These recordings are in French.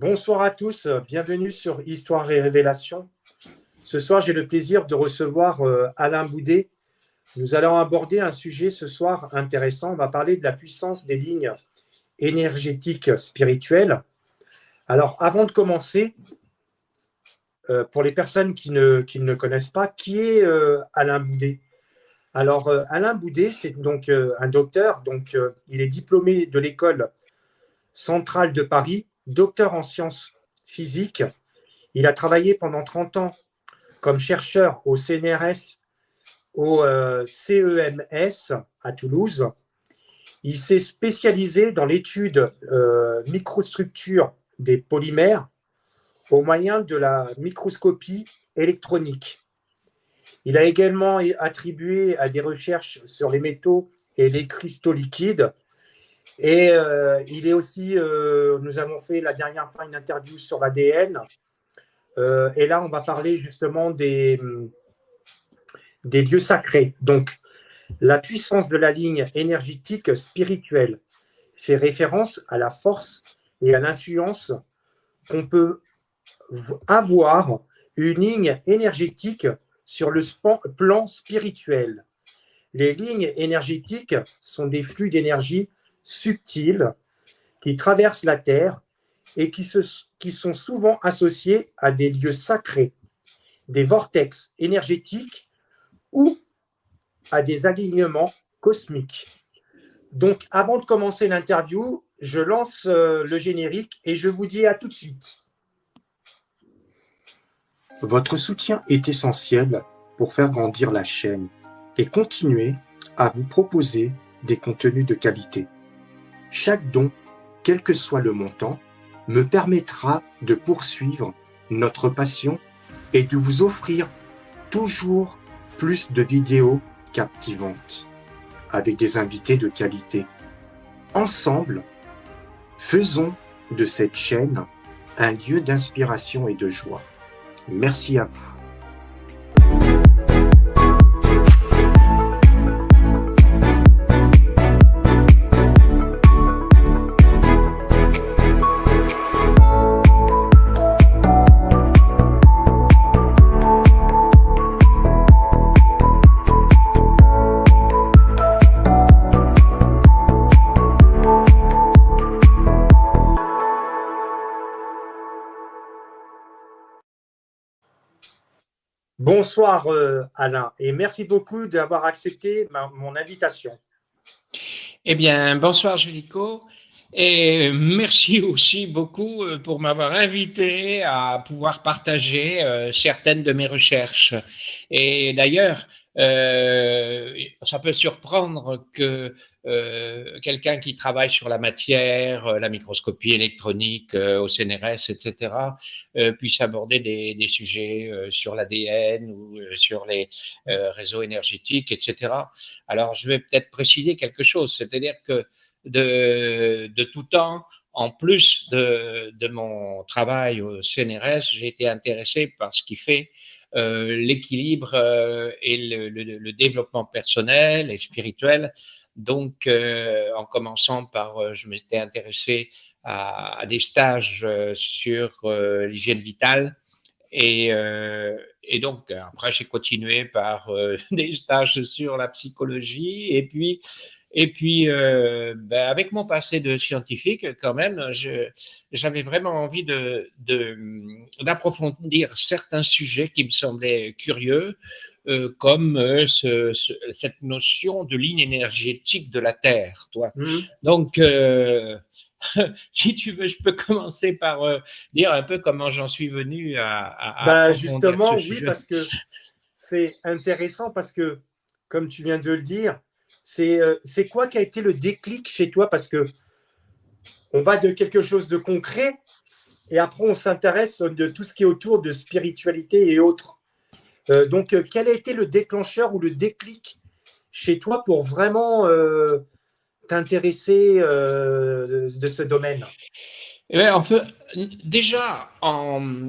Bonsoir à tous, bienvenue sur Histoire et Révélation. Ce soir, j'ai le plaisir de recevoir Alain Boudet. Nous allons aborder un sujet ce soir intéressant. On va parler de la puissance des lignes énergétiques spirituelles. Alors, avant de commencer, pour les personnes qui ne le connaissent pas, qui est Alain Boudet? Alors, Alain Boudet, c'est donc un docteur. Il est diplômé de l'école centrale de Paris, docteur en sciences physiques. Il a travaillé pendant 30 ans comme chercheur au CNRS, au CEMS à Toulouse. Il s'est spécialisé dans l'étude microstructure des polymères au moyen de la microscopie électronique. Il a également attribué à des recherches sur les métaux et les cristaux liquides. Et il est aussi, nous avons fait la dernière fois une interview sur l'ADN. Et là, on va parler justement des lieux sacrés. Donc, la puissance de la ligne énergétique spirituelle fait référence à la force et à l'influence qu'on peut avoir une ligne énergétique sur le plan spirituel. Les lignes énergétiques sont des flux d'énergie subtils qui traversent la Terre et qui sont souvent associés à des lieux sacrés, des vortex énergétiques ou à des alignements cosmiques. Donc, avant de commencer l'interview, je lance le générique et je vous dis à tout de suite. Votre soutien est essentiel pour faire grandir la chaîne et continuer à vous proposer des contenus de qualité. Chaque don, quel que soit le montant, me permettra de poursuivre notre passion et de vous offrir toujours plus de vidéos captivantes avec des invités de qualité. Ensemble, faisons de cette chaîne un lieu d'inspiration et de joie. Merci à vous. Bonsoir Alain, et merci beaucoup d'avoir accepté mon invitation. Eh bien, bonsoir Gélico, et merci aussi beaucoup pour m'avoir invité à pouvoir partager certaines de mes recherches. Et d'ailleurs, ça peut surprendre que quelqu'un qui travaille sur la matière, la microscopie électronique au CNRS, etc., puisse aborder des sujets sur l'ADN ou sur les réseaux énergétiques, etc. Alors, je vais peut-être préciser quelque chose, c'est-à-dire que de tout temps, en plus de mon travail au CNRS, j'ai été intéressé par ce qui fait l'équilibre et le développement personnel et spirituel. Donc, en commençant par, je m'étais intéressé à des stages sur l'hygiène vitale. Et donc, après, j'ai continué par des stages sur la psychologie. Et puis avec mon passé de scientifique, quand même, j'avais vraiment envie d'approfondir certains sujets qui me semblaient curieux, comme cette notion de ligne énergétique de la Terre, toi. Donc, si tu veux, je peux commencer par dire un peu comment j'en suis venu à approfondir justement, ce sujet. Oui, parce que c'est intéressant, parce que, comme tu viens de le dire, c'est quoi qui a été le déclic chez toi? Parce que on va de quelque chose de concret et après on s'intéresse de tout ce qui est autour de spiritualité et autres. Donc, quel a été le déclencheur ou le déclic chez toi pour vraiment t'intéresser de ce domaine? En fait, déjà, en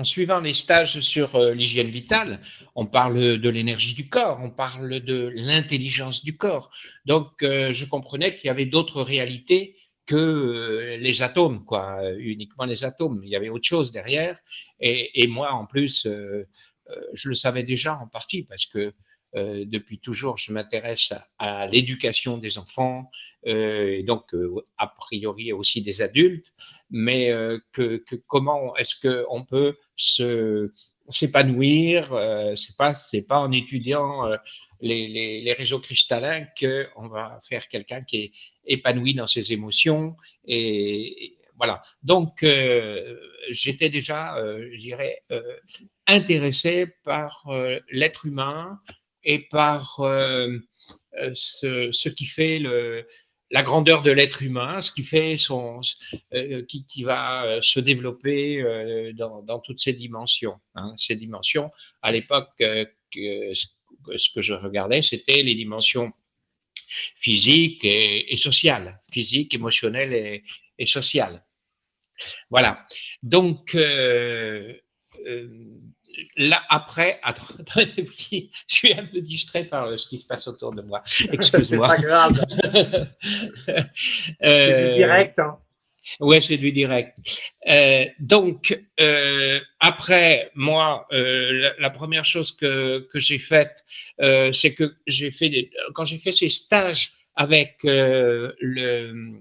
suivant les stages sur l'hygiène vitale, on parle de l'énergie du corps, on parle de l'intelligence du corps. Donc, je comprenais qu'il y avait d'autres réalités que les atomes, quoi, uniquement les atomes. Il y avait autre chose derrière. Et moi, en plus, je le savais déjà en partie parce que depuis toujours, je m'intéresse à l'éducation des enfants et donc a priori aussi des adultes, mais comment est-ce qu'on peut s'épanouir, c'est pas en étudiant les réseaux cristallins qu'on va faire quelqu'un qui est épanoui dans ses émotions et voilà. Donc j'étais déjà, je dirais, intéressé par l'être humain et par ce qui fait la grandeur de l'être humain, ce qui fait qui va se développer dans toutes ces dimensions. Hein. Ces dimensions, à l'époque, ce que je regardais, c'était les dimensions physiques et sociales, physiques, émotionnelles et sociales. Voilà. Donc, là, après, attends, je suis un peu distrait par ce qui se passe autour de moi. Excuse-moi. C'est pas grave. C'est du direct. Hein. Ouais, c'est du direct. Donc, après, moi, la première chose que j'ai faite, c'est que quand j'ai fait ces stages avec le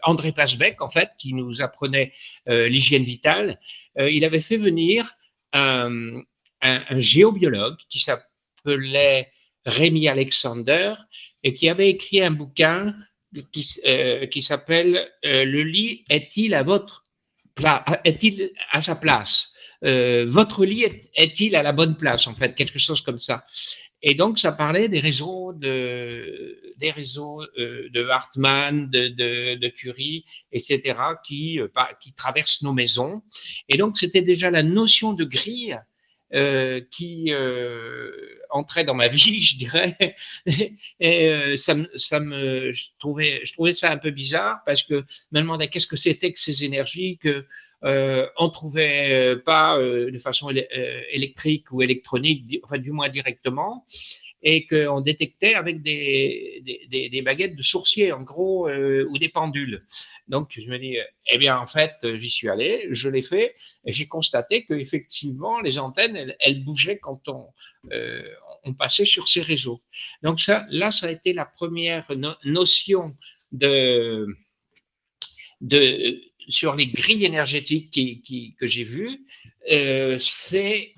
André Pachbeck, en fait, qui nous apprenait l'hygiène vitale, il avait fait venir un géobiologue qui s'appelait Rémi Alexander et qui avait écrit un bouquin qui s'appelle Le lit est-il à votre est-il à sa place? Votre lit est-il à la bonne place, en fait, quelque chose comme ça. Et donc, ça parlait des réseaux de Hartmann, de Curie, etc., qui traversent nos maisons. Et donc, c'était déjà la notion de grille qui entrait dans ma vie, je dirais. Et je trouvais ça un peu bizarre parce que je me demandais qu'est-ce que c'était que ces énergies que on trouvait pas de façon électrique ou électronique, enfin du moins directement, et qu'on détectait avec des baguettes de sourcier, en gros, ou des pendules. Donc, je me dis, eh bien, en fait, j'y suis allé, je l'ai fait, et j'ai constaté qu'effectivement, les antennes, elles bougeaient quand on passait sur ces réseaux. Donc, ça a été la première notion sur les grilles énergétiques que j'ai vues, c'est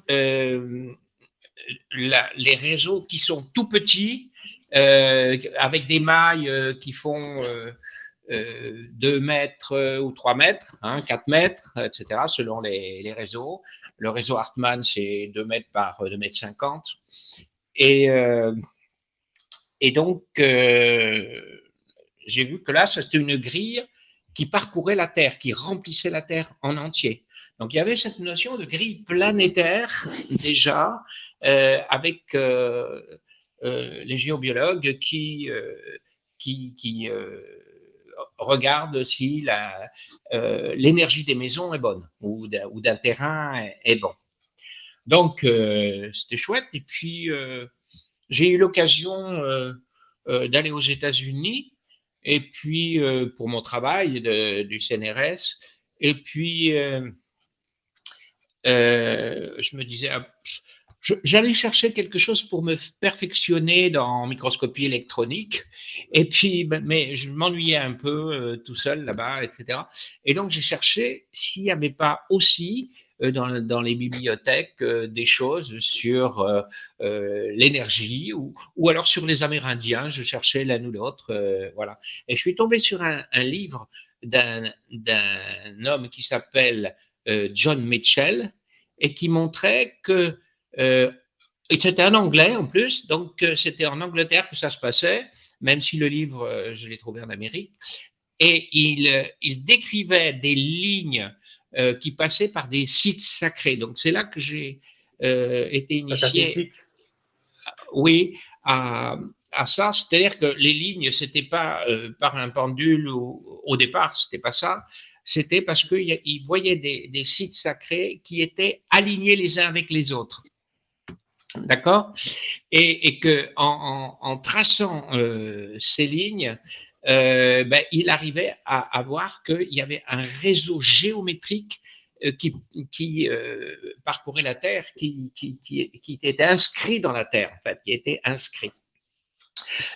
les réseaux qui sont tout petits, avec des mailles qui font 2 mètres ou 3 mètres, 4 mètres, etc., selon les réseaux. Le réseau Hartmann, c'est 2 mètres par 2 mètres 50. Et donc, j'ai vu que là, c'était une grille qui parcourait la Terre, qui remplissait la Terre en entier. Donc, il y avait cette notion de grille planétaire déjà, avec les géobiologues qui regardent si l'énergie des maisons est bonne ou d'un terrain est bon. Donc, c'était chouette. Et puis, j'ai eu l'occasion d'aller aux États-Unis, et puis pour mon travail du CNRS, et puis je me disais, j'allais chercher quelque chose pour me perfectionner dans microscopie électronique, et puis mais je m'ennuyais un peu tout seul là-bas, etc. Et donc j'ai cherché s'il n'y avait pas aussi dans les bibliothèques des choses sur l'énergie ou alors sur les Amérindiens. Je cherchais l'un ou l'autre, voilà. Et je suis tombé sur un livre d'un homme qui s'appelle John Mitchell et qui montrait que et c'était en anglais en plus, donc c'était en Angleterre que ça se passait, même si le livre, je l'ai trouvé en Amérique. Et il décrivait des lignes qui passaient par des sites sacrés. Donc c'est là que j'ai été initié. Oui, à ça, c'est-à-dire que les lignes, c'était pas par un pendule au départ, c'était pas ça. C'était parce qu'ils voyaient des sites sacrés qui étaient alignés les uns avec les autres. D'accord? Et que en traçant ces lignes, il arrivait à voir qu'il y avait un réseau géométrique qui parcourait la Terre, qui était inscrit dans la Terre, en fait, qui était inscrit.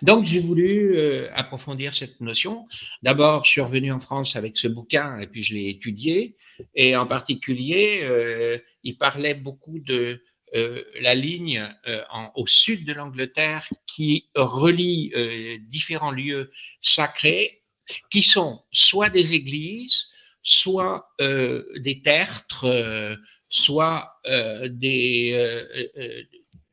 Donc, j'ai voulu approfondir cette notion. D'abord, je suis revenu en France avec ce bouquin et puis je l'ai étudié. Et en particulier, il parlait beaucoup de la ligne au sud de l'Angleterre qui relie différents lieux sacrés qui sont soit des églises, soit des tertres, soit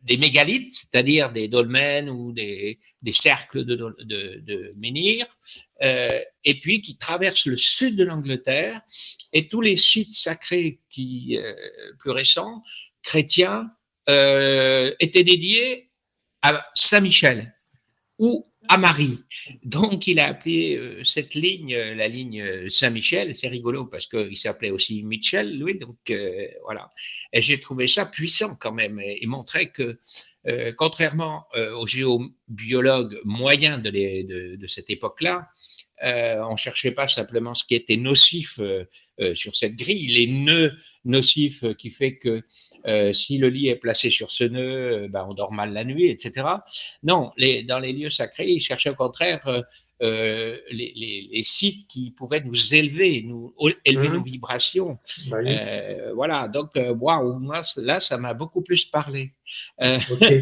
des mégalithes, c'est-à-dire des dolmens ou des cercles de menhirs, et puis qui traversent le sud de l'Angleterre, et tous les sites sacrés plus récents, chrétiens, étaient dédiés à Saint-Michel ou à Marie. Donc, il a appelé cette ligne la ligne Saint-Michel. C'est rigolo parce qu'il s'appelait aussi Mitchell, lui. Donc, voilà. Et j'ai trouvé ça puissant quand même. Et il montrait que, contrairement aux géobiologues moyens de cette époque-là, on ne cherchait pas simplement ce qui était nocif sur cette grille, les nœuds nocifs qui fait que si le lit est placé sur ce nœud, on dort mal la nuit, etc. Non, dans les lieux sacrés, ils cherchaient au contraire les sites qui pouvaient nous élever nos vibrations. Oui. Voilà, donc moi, là, ça m'a beaucoup plus parlé.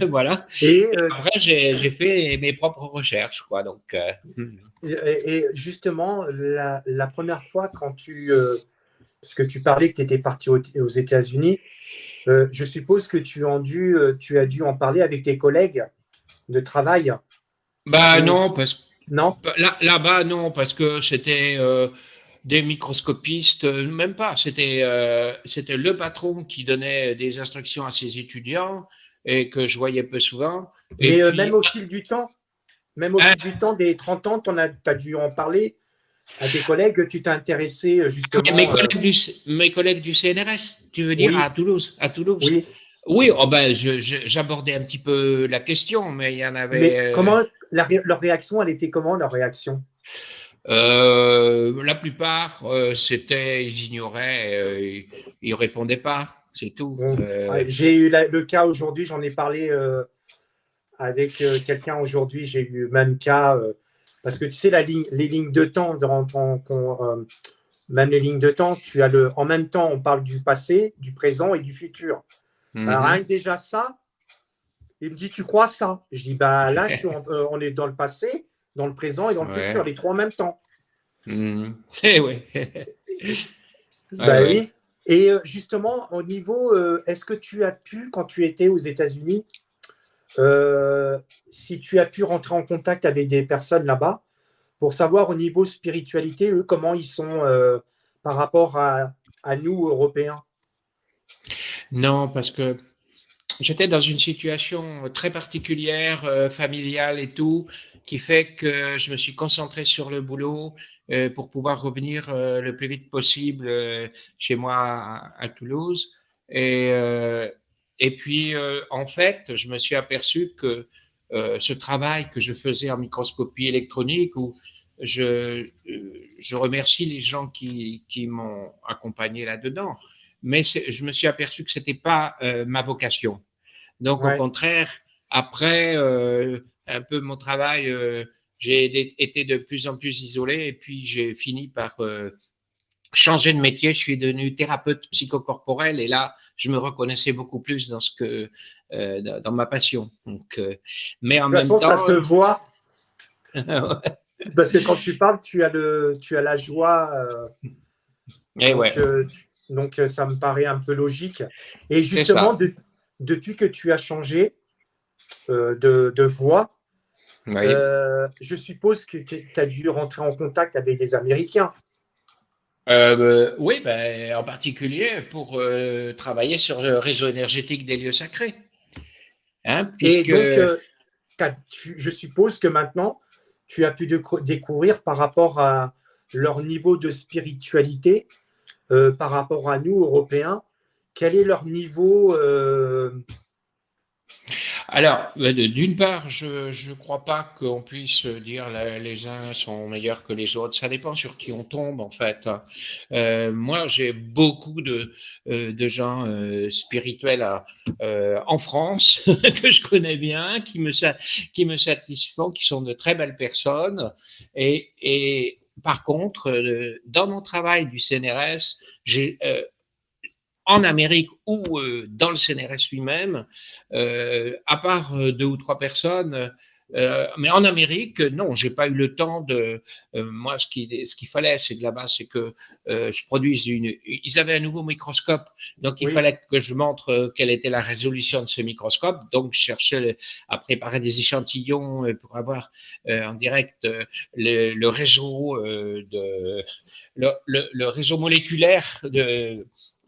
Voilà. Et après, j'ai fait mes propres recherches, quoi. Donc, et justement, la première fois quand parce que tu parlais que tu étais parti aux États-Unis, je suppose que tu as dû en parler avec tes collègues de travail. Non, non. Là-bas, non, parce que c'était des microscopistes, même pas. C'était le patron qui donnait des instructions à ses étudiants et que je voyais peu souvent. Mais et puis, même au fil du temps, des 30 ans, tu as dû en parler à tes collègues, tu t'es intéressé justement. Mes collègues du CNRS, tu veux dire, oui. à Toulouse. Oui. Oui, j'abordais un petit peu la question, mais il y en avait. Mais comment leur réaction, elle était comment leur réaction? La plupart, ils ignoraient, ils répondaient pas, c'est tout. Bon, j'ai eu le cas aujourd'hui, j'en ai parlé avec quelqu'un aujourd'hui, j'ai eu le même cas, parce que tu sais, les lignes de temps, même les lignes de temps, tu as en même temps, on parle du passé, du présent et du futur. Alors, rien que déjà ça, il me dit, tu crois ça? Je dis, bah là, on est dans le passé, dans le présent et dans le futur, les trois en même temps. Oui. Bah oui. Et justement, au niveau, est-ce que tu as pu, quand tu étais aux États-Unis, si tu as pu rentrer en contact avec des personnes là-bas, pour savoir au niveau spiritualité, eux, comment ils sont par rapport à nous, Européens? Non, parce que j'étais dans une situation très particulière, familiale et tout, qui fait que je me suis concentré sur le boulot pour pouvoir revenir le plus vite possible chez moi à Toulouse. Et puis, en fait, je me suis aperçu que ce travail que je faisais en microscopie électronique, où je remercie les gens qui m'ont accompagné là-dedans, mais je me suis aperçu que c'était pas ma vocation. Donc, au contraire, après un peu mon travail, j'ai été de plus en plus isolé et puis j'ai fini par changer de métier. Je suis devenu thérapeute psychocorporel et là, je me reconnaissais beaucoup plus dans dans ma passion. Donc, mais en même temps, ça se voit. Parce que quand tu parles, tu as la joie. Donc, ça me paraît un peu logique. Et justement, depuis que tu as changé de voix, je suppose que tu as dû rentrer en contact avec des Américains. Oui, en particulier pour travailler sur le réseau énergétique des lieux sacrés. Et donc, je suppose que maintenant, tu as pu découvrir par rapport à leur niveau de spiritualité, par rapport à nous, Européens, quel est leur niveau Alors, d'une part, je ne crois pas qu'on puisse dire les uns sont meilleurs que les autres. Ça dépend sur qui on tombe, en fait. Moi, j'ai beaucoup de gens spirituels en France que je connais bien, qui me satisfont, qui sont de très belles personnes. Et par contre, dans mon travail du CNRS, j'ai en Amérique ou dans le CNRS lui-même, à part deux ou trois personnes. Mais en Amérique, non, j'ai pas eu le temps de. Moi, ce qu'il fallait, c'est de là-bas, c'est que je produise une. Ils avaient un nouveau microscope, donc il Oui, fallait que je montre quelle était la résolution de ce microscope. Donc, je cherchais à préparer des échantillons pour avoir en direct le réseau le réseau moléculaire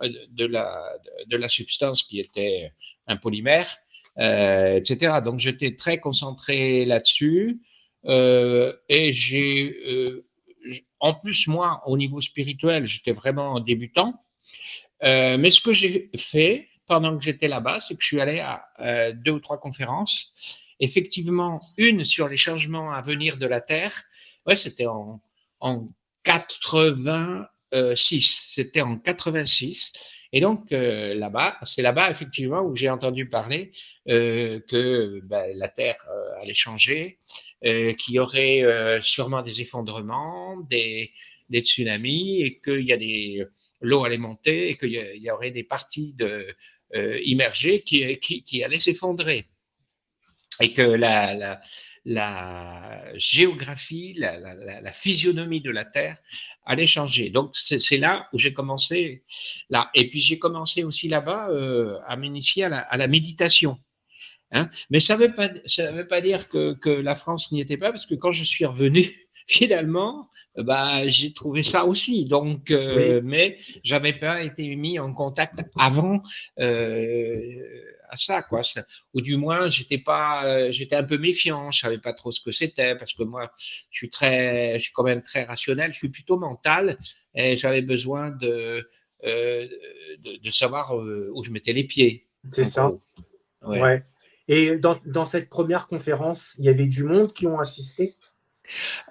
de la substance qui était un polymère, etc. Donc j'étais très concentré là-dessus et en plus moi au niveau spirituel j'étais vraiment débutant. Mais ce que j'ai fait pendant que j'étais là-bas, c'est que je suis allé à deux ou trois conférences. Effectivement, une sur les changements à venir de la Terre. Ouais, c'était en 86. C'était en 86. Et donc là-bas, c'est là-bas effectivement où j'ai entendu parler que ben, la Terre allait changer, qu'il y aurait sûrement des effondrements, des tsunamis et qu'il y a l'eau allait monter et qu'il y aurait des parties immergées qui allaient s'effondrer et que la géographie, la physionomie de la Terre allait changer. Donc c'est là où j'ai commencé là. Et puis j'ai commencé aussi là-bas à m'initier à la méditation. Hein. Mais ça veut pas dire que la France n'y était pas, parce que quand je suis revenu, finalement, bah, j'ai trouvé ça aussi. Donc, oui, mais j'avais pas été mis en contact avant à ça, quoi. Ou du moins, j'étais un peu méfiant. Je savais pas trop ce que c'était, parce que moi, je suis quand même très rationnel. Je suis plutôt mental, et j'avais besoin euh, de savoir où je mettais les pieds, c'est en ça. gros. Ouais. Ouais. Et dans cette première conférence, il y avait du monde qui ont assisté?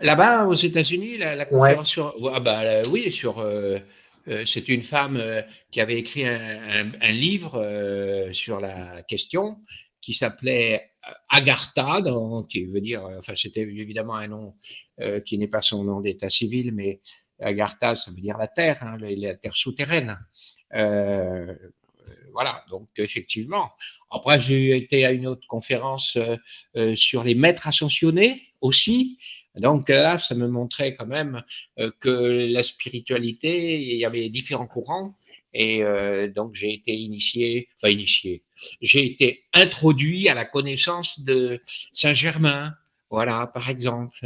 Là-bas, aux États-Unis, la Ouais, conférence sur, ah bah, oui, c'est une femme qui avait écrit un livre sur la question qui s'appelait Agartha, qui veut dire, enfin, c'était évidemment un nom qui n'est pas son nom d'état civil, mais Agartha, ça veut dire la terre, hein, la terre souterraine. Euh, voilà, donc effectivement. Après, j'ai été à une autre conférence sur les maîtres ascensionnés aussi. Donc là, ça me montrait quand même que la spiritualité, il y avait différents courants. Et donc j'ai été j'ai été introduit à la connaissance de Saint-Germain, voilà, par exemple,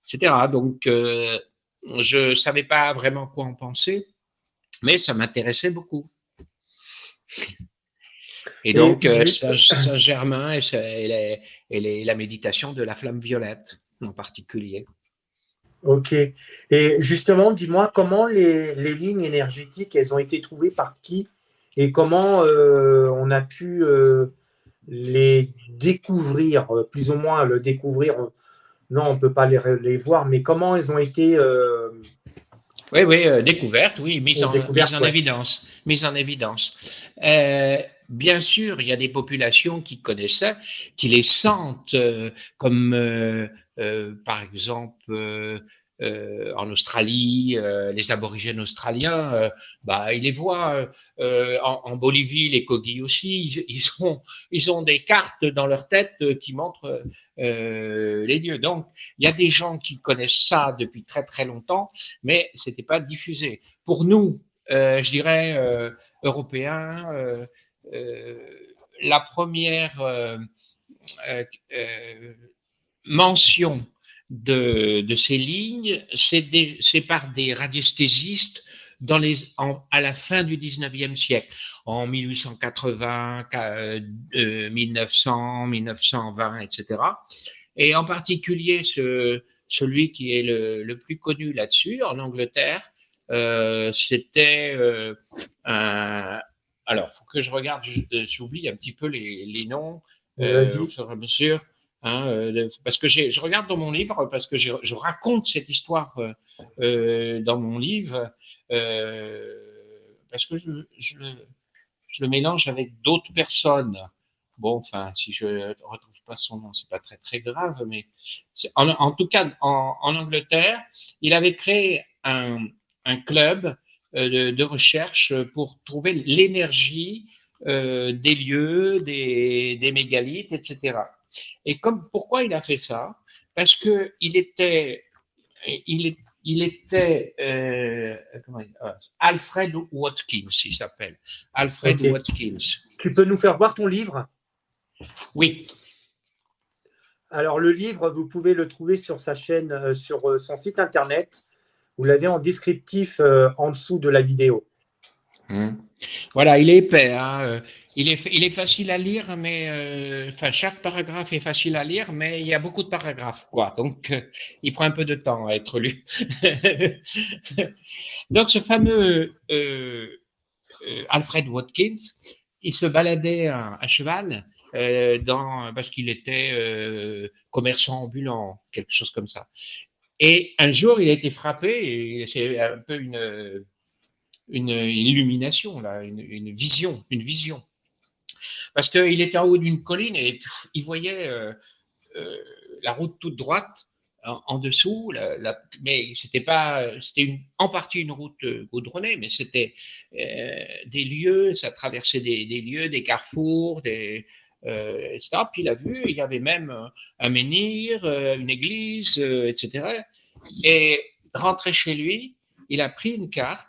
etc. Donc je ne savais pas vraiment quoi en penser, mais ça m'intéressait beaucoup. Et et donc, Saint-Germain et la méditation de la flamme violette en particulier. ok. Et justement, dis-moi comment les lignes énergétiques, elles ont été trouvées par qui et comment on a pu les découvrir, plus ou moins le découvrir. Non, on ne peut pas les voir, mais comment elles ont été Oui, oui, découverte, oui, mise découvertes, en ouais. évidence, mise en évidence. Bien sûr, il y a des populations qui connaissent ça, qui les sentent, comme par exemple en Australie, les aborigènes australiens, bah, ils les voient. En Bolivie, les Kogis aussi, ils ont des cartes dans leur tête qui montrent les lieux. Donc, il y a des gens qui connaissent ça depuis très très longtemps, mais ce n'était pas diffusé. Pour nous, je dirais, Européens, euh, la première euh, euh, mention de ces lignes, c'est par des radiesthésistes à la fin du 19e siècle, en 1880, 1900, 1920, etc. Et en particulier, celui qui est le plus connu là-dessus, en Angleterre, c'était un. Alors, il faut que je regarde, j'oublie un petit peu les noms. au Vas-y. fur et à mesure. Hein, parce que je regarde dans mon livre, parce que je raconte cette histoire dans mon livre, parce que je le mélange avec d'autres personnes. Bon, enfin, si je ne retrouve pas son nom, c'est pas très très grave, mais en tout cas, en Angleterre, il avait créé un club de recherche pour trouver l'énergie des lieux, des mégalithes, etc. Et pourquoi il a fait ça? Parce que il était Alfred Watkins, il s'appelle. Alfred Ok. Watkins. Tu peux nous faire voir ton livre? Oui, Alors, le livre, vous pouvez le trouver sur sa chaîne, sur son site internet. Vous l'avez en descriptif en dessous de la vidéo. mmh. Voilà, il est épais, hein, il est facile à lire, mais enfin, chaque paragraphe est facile à lire, mais il y a beaucoup de paragraphes, quoi. Donc, il prend un peu de temps à être lu. Donc, ce fameux Alfred Watkins, il se baladait à cheval parce qu'il était commerçant ambulant, quelque chose comme ça. Et un jour, il a été frappé, et c'est un peu une illumination, là, une vision. Parce qu'il était en haut d'une colline et il voyait euh, la route toute droite en dessous, mais c'était en partie une route goudronnée, mais c'était des lieux, ça traversait des lieux, des carrefours, etc. Puis il a vu, il y avait même un menhir, une église, etc. Et rentré chez lui, il a pris une carte,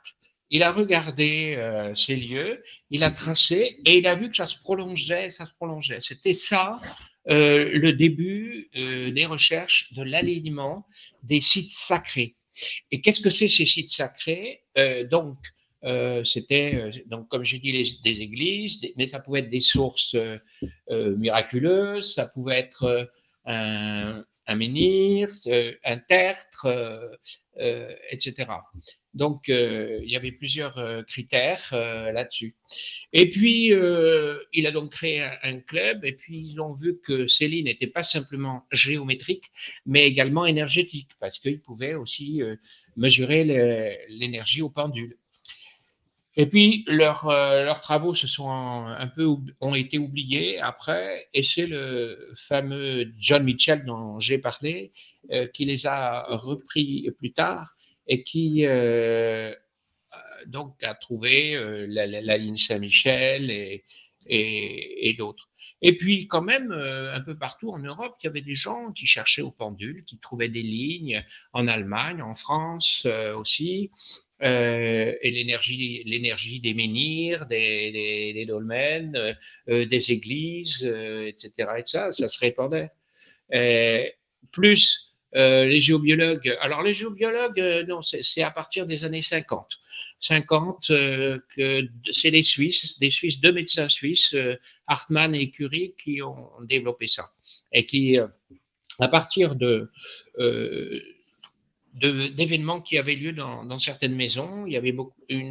il a regardé ces lieux, il a tracé et il a vu que ça se prolongeait, ça se prolongeait. C'était ça le début des recherches de l'alignement des sites sacrés. Et qu'est-ce que c'est ces sites sacrés c'était donc comme j'ai dit des églises, mais ça pouvait être des sources miraculeuses, ça pouvait être un menhir, un tertre, etc. Donc il y avait plusieurs critères là-dessus. Et puis, il a donc créé un club, et puis ils ont vu que Céline n'était pas simplement géométrique, mais également énergétique, parce qu'il pouvait aussi mesurer l'énergie au pendule. Et puis, leurs travaux ont été oubliés après, et c'est le fameux John Mitchell dont j'ai parlé qui les a repris plus tard et qui donc a trouvé la ligne Saint-Michel et d'autres. Et puis quand même, un peu partout en Europe, il y avait des gens qui cherchaient au pendule, qui trouvaient des lignes en Allemagne, en France aussi, et l'énergie des menhirs, des dolmens, des églises, etc. Et ça se répandait. Euh, plus les géobiologues. Alors les géobiologues, non, c'est à partir des années 50. 50, que c'est les Suisses, deux médecins suisses, Hartmann et Curie, qui ont développé ça. Et qui, à partir d'événements qui avaient lieu dans certaines maisons, il y avait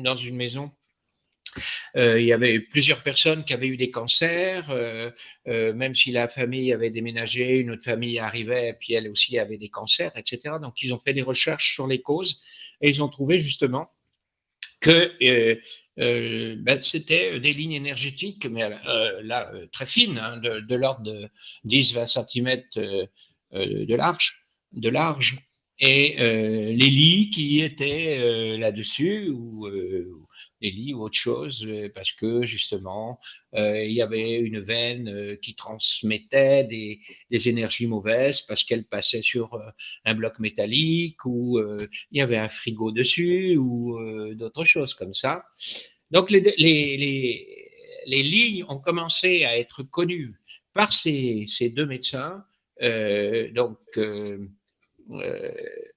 dans une maison, il y avait plusieurs personnes qui avaient eu des cancers, même si la famille avait déménagé, une autre famille arrivait, puis elle aussi avait des cancers, etc. Donc, ils ont fait des recherches sur les causes et ils ont trouvé justement que c'était des lignes énergétiques, mais là, très fines, hein, de l'ordre de 10-20 cm de large, et les lits qui étaient là-dessus, ou les lits ou autre chose, parce que justement, il y avait une veine qui transmettait des énergies mauvaises parce qu'elle passait sur un bloc métallique, ou il y avait un frigo dessus, ou d'autres choses comme ça. Donc les lignes ont commencé à être connues par ces deux médecins, donc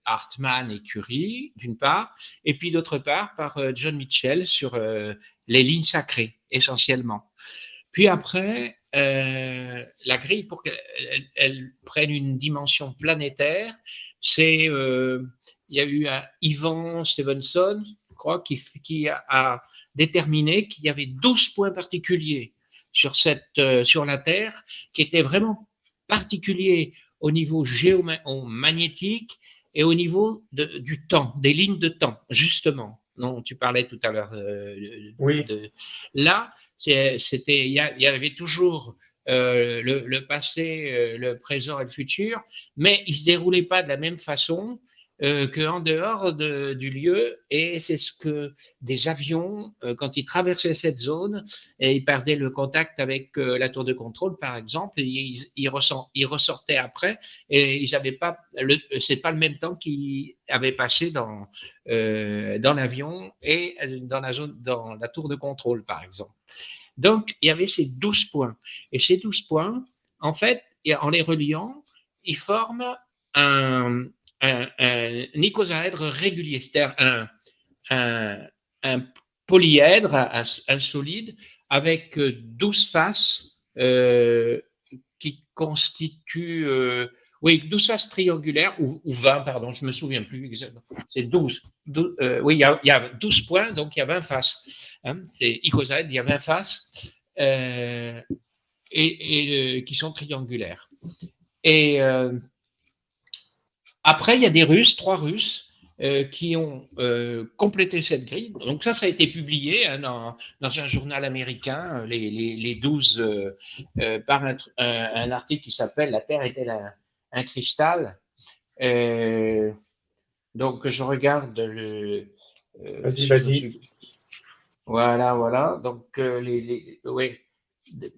Hartmann et Curie, d'une part, et puis d'autre part par John Mitchell sur les lignes sacrées, essentiellement. Puis après, la grille, pour qu'elle prenne une dimension planétaire, il y a eu un Ivan Stevenson, je crois, qui a déterminé qu'il y avait 12 points particuliers sur la Terre qui était vraiment particulier au niveau géomagnétique et au niveau du temps, des lignes de temps, justement, dont tu parlais tout à l'heure. Oui, Là, il y avait toujours le passé, le présent et le futur, mais ils ne se déroulaient pas de la même façon qu'en dehors du lieu. Et c'est ce que des avions, quand ils traversaient cette zone, et ils perdaient le contact avec la tour de contrôle, par exemple, ils ressortaient après et ils n'avaient pas, c'est pas le même temps qu'ils avaient passé dans l'avion et dans la zone, dans la tour de contrôle, par exemple. Donc, il y avait ces 12 points. Et ces 12 points, en fait, en les reliant, ils forment un icosaèdre régulier, c'est-à-dire un polyèdre, un solide, avec 12 faces qui constituent, oui, 12 faces triangulaires, ou 20, pardon, je ne me souviens plus exactement. C'est 12. Oui, il y a 12 points, donc il y a 20 faces. Hein, c'est icosaèdre, il y a 20 faces qui sont triangulaires. Et après, il y a des Russes, 3 Russes, qui ont complété cette grille. Donc ça a été publié hein, dans un journal américain, les 12, par un article qui s'appelle La Terre est-elle un cristal. Donc je regarde vas-y, si je me vas-y. suis... Voilà, voilà. Donc, oui,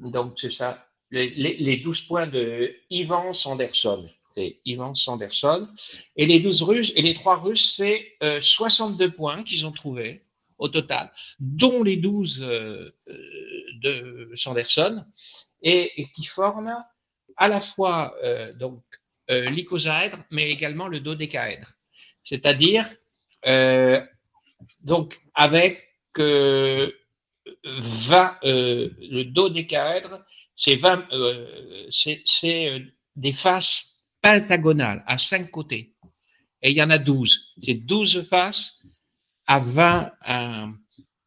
donc c'est ça. Les 12 points de Ivan Sanderson. C'est Ivan Sanderson. Et les 12 Russes, et les 3 Russes, c'est 62 points qu'ils ont trouvés au total, dont les 12 de Sanderson, et qui forment à la fois l'icosaèdre, mais également le dodécaèdre. C'est-à-dire, donc, avec 20, le dodécaèdre, c'est 20, c'est des faces pentagonales à 5 côtés. Et il y en a 12. C'est 12 faces à 20,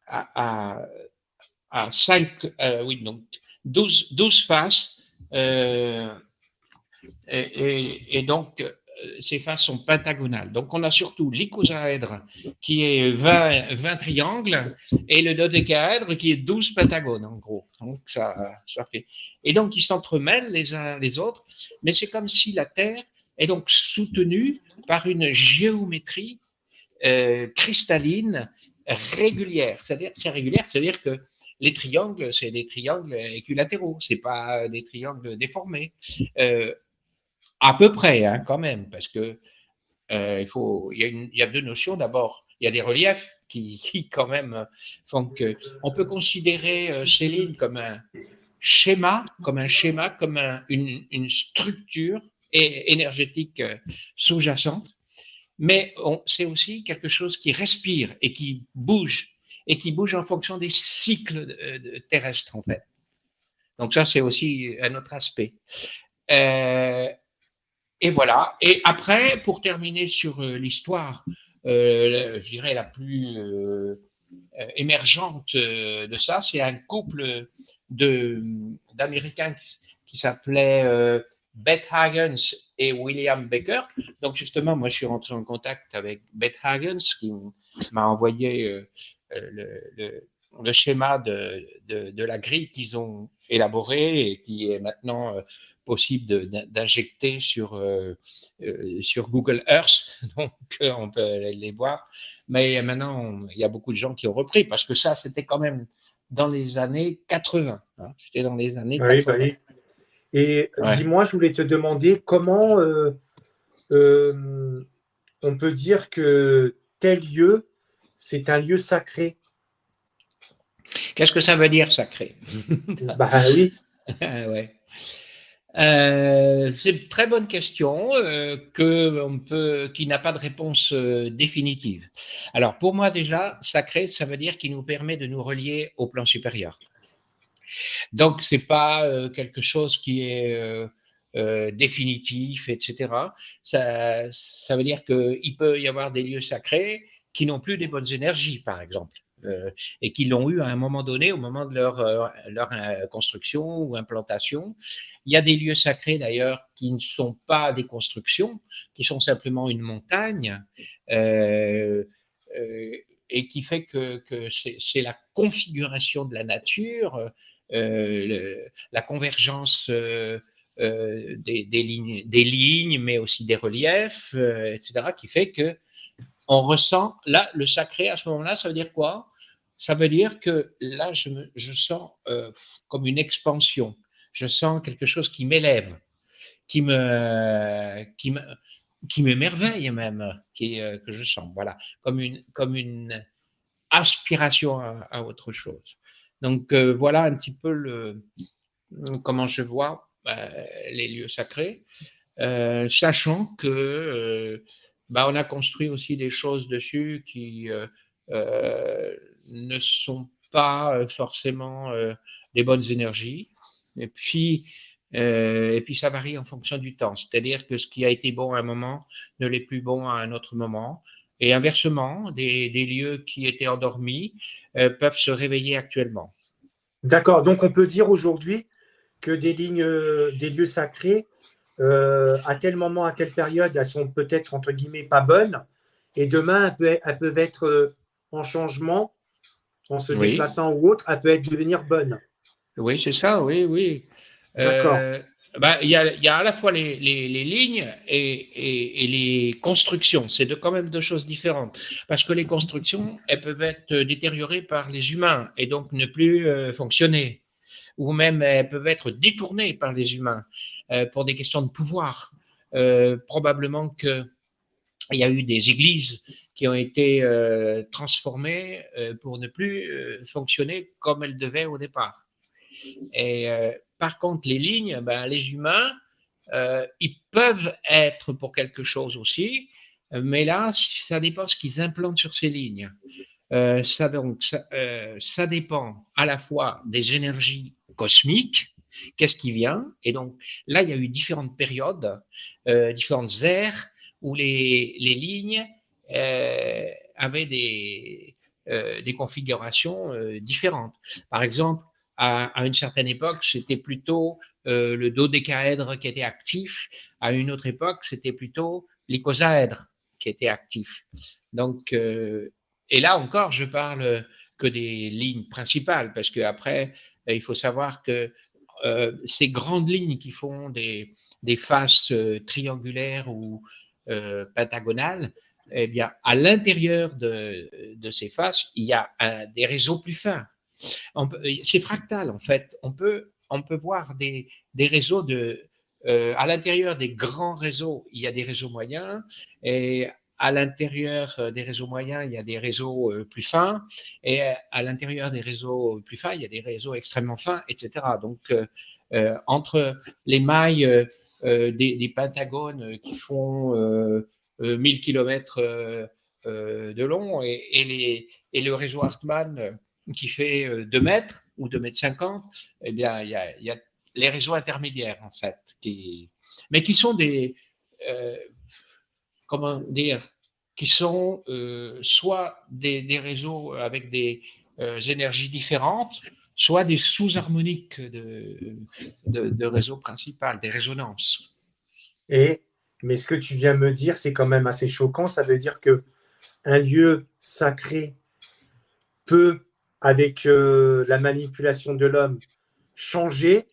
à 5, oui, donc 12 faces. Et donc, ces faces sont pentagonales. Donc, on a surtout l'icosaèdre qui est 20 triangles et le dodécaèdre qui est 12 pentagones, en gros. Donc, ça fait. Et donc, ils s'entremêlent les uns les autres, mais c'est comme si la Terre est donc soutenue par une géométrie cristalline régulière. C'est régulière, c'est-à-dire que les triangles, c'est des triangles équilatéraux, c'est pas des triangles déformés. À peu près, hein, quand même, parce que il y a deux notions. D'abord, il y a des reliefs qui quand même font que on peut considérer ces lignes comme un schéma, comme une structure énergétique sous-jacente, mais c'est aussi quelque chose qui respire et qui bouge en fonction des cycles terrestres, en fait. Donc ça, c'est aussi un autre aspect. Euh, et voilà. Et après, pour terminer sur l'histoire, je dirais la plus émergente de ça, c'est un couple d'Américains qui s'appelait Beth Hagens et William Baker. Donc justement, moi, je suis rentré en contact avec Beth Hagens qui m'a envoyé le schéma de la grille qu'ils ont élaborée et qui est maintenant possible d'injecter sur Google Earth, donc on peut les voir. Mais maintenant, il y a beaucoup de gens qui ont repris parce que ça, c'était quand même dans les années 80. Hein. C'était dans les années Oui, bah 80. oui. Et Ouais. dis-moi, je voulais te demander comment on peut dire que tel lieu, c'est un lieu sacré. Qu'est-ce que ça veut dire sacré? Bah oui. Ouais. C'est une très bonne question qui n'a pas de réponse définitive. Alors pour moi déjà, sacré, ça veut dire qu'il nous permet de nous relier au plan supérieur. Donc c'est pas quelque chose qui est définitif, etc. Ça veut dire qu'il peut y avoir des lieux sacrés qui n'ont plus des bonnes énergies, par exemple. et qui l'ont eu à un moment donné, au moment de leur construction ou implantation. Il y a des lieux sacrés d'ailleurs qui ne sont pas des constructions, qui sont simplement une montagne, euh, euh, et qui fait que c'est la configuration de la nature, la convergence des lignes, mais aussi des reliefs, etc., qui fait que on ressent, là, le sacré à ce moment-là, ça veut dire quoi? Ça veut dire que là, je sens comme une expansion. Je sens quelque chose qui m'élève, qui me, qui me, qui m'émerveille même, que je sens. Voilà, comme une aspiration à autre chose. Donc voilà un petit peu comment je vois les lieux sacrés, sachant que on a construit aussi des choses dessus qui ne sont pas forcément des bonnes énergies. Et puis ça varie en fonction du temps. C'est-à-dire que ce qui a été bon à un moment ne l'est plus bon à un autre moment. Et inversement, des lieux qui étaient endormis peuvent se réveiller actuellement. D'accord. Donc, on peut dire aujourd'hui que des lieux sacrés, à tel moment, à telle période, elles sont peut-être, entre guillemets, pas bonnes. Et demain, elles peuvent être en changement, en se Oui, déplaçant ou autre, elles peuvent devenir bonnes. oui, c'est ça, oui, oui. D'accord. Il y a à la fois les lignes et les constructions. C'est quand même deux choses différentes. Parce que les constructions, elles peuvent être détériorées par les humains et donc ne plus fonctionner. Ou même elles peuvent être détournées par les humains pour des questions de pouvoir. Probablement qu'il y a eu des églises qui ont été transformées pour ne plus fonctionner comme elles devaient au départ. Et par contre, les lignes, les humains, ils peuvent être pour quelque chose aussi, mais là, ça dépend ce qu'ils implantent sur ces lignes. Ça dépend à la fois des énergies cosmiques, qu'est-ce qui vient, et donc là, il y a eu différentes périodes, différentes ères où les lignes avaient des configurations différentes. Par exemple, à une certaine époque, c'était plutôt le dodécaèdre qui était actif. À une autre époque, c'était plutôt l'icosaèdre qui était actif. Donc, et là encore, je parle que des lignes principales, parce qu'après, il faut savoir que ces grandes lignes qui font des faces triangulaires ou pentagonales, eh bien, à l'intérieur de ces faces, il y a des réseaux plus fins. C'est fractal en fait. On peut voir des réseaux à l'intérieur des grands réseaux, il y a des réseaux moyens et à l'intérieur des réseaux moyens, il y a des réseaux plus fins et à l'intérieur des réseaux plus fins, il y a des réseaux extrêmement fins, etc. Donc entre les mailles des pentagones qui font 1000 km de long et le réseau Hartmann qui fait 2 mètres ou 2 mètres 50, eh bien, il y a les réseaux intermédiaires, en fait, mais qui sont comment dire, qui sont soit des réseaux avec des énergies différentes, soit des sous-harmoniques de réseau principal, des résonances. Mais ce que tu viens de me dire, c'est quand même assez choquant. Ça veut dire que un lieu sacré peut, avec la manipulation de l'homme, changer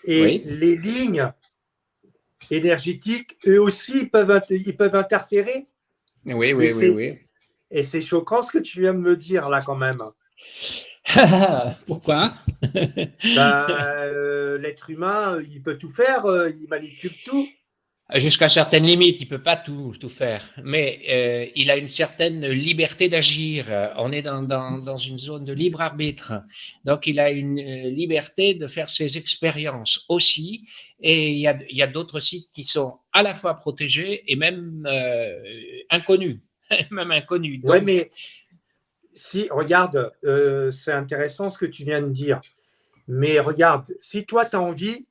et Oui, les lignes énergétiques, eux aussi, ils peuvent interférer. oui, Et oui, oui, c'est, oui. et c'est choquant ce que tu viens de me dire là quand même. Pourquoi? L'être humain, il peut tout faire, il manipule tout. Jusqu'à certaines limites, il peut pas tout faire, mais il a une certaine liberté d'agir. On est dans une zone de libre arbitre, donc il a une liberté de faire ses expériences aussi. Et il y a d'autres sites qui sont à la fois protégés et même inconnus, même inconnus. Ouais, Donc, mais si, regarde, c'est intéressant ce que tu viens de dire. Mais regarde, si toi, tu as envie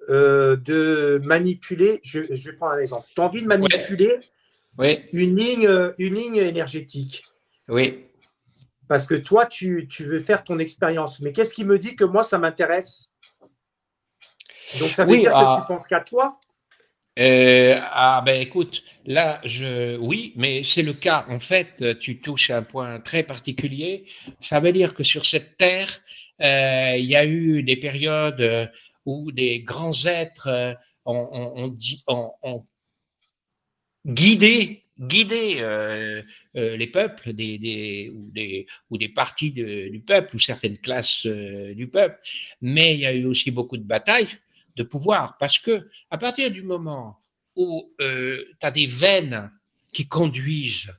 de manipuler, je vais prendre un exemple, tu as envie de ouais, manipuler oui, une ligne énergétique. oui, parce que toi, tu veux faire ton expérience. Mais qu'est-ce qui me dit que moi, ça m'intéresse? Donc, ça veut Oui, dire que tu penses qu'à toi? ben écoute, là, oui, mais c'est le cas. En fait, tu touches à un point très particulier. Ça veut dire que sur cette terre, il y a eu des périodes où des grands êtres ont guidé les peuples ou des parties du peuple ou certaines classes du peuple. Mais il y a eu aussi beaucoup de batailles de pouvoir parce que à partir du moment où tu as des veines qui conduisent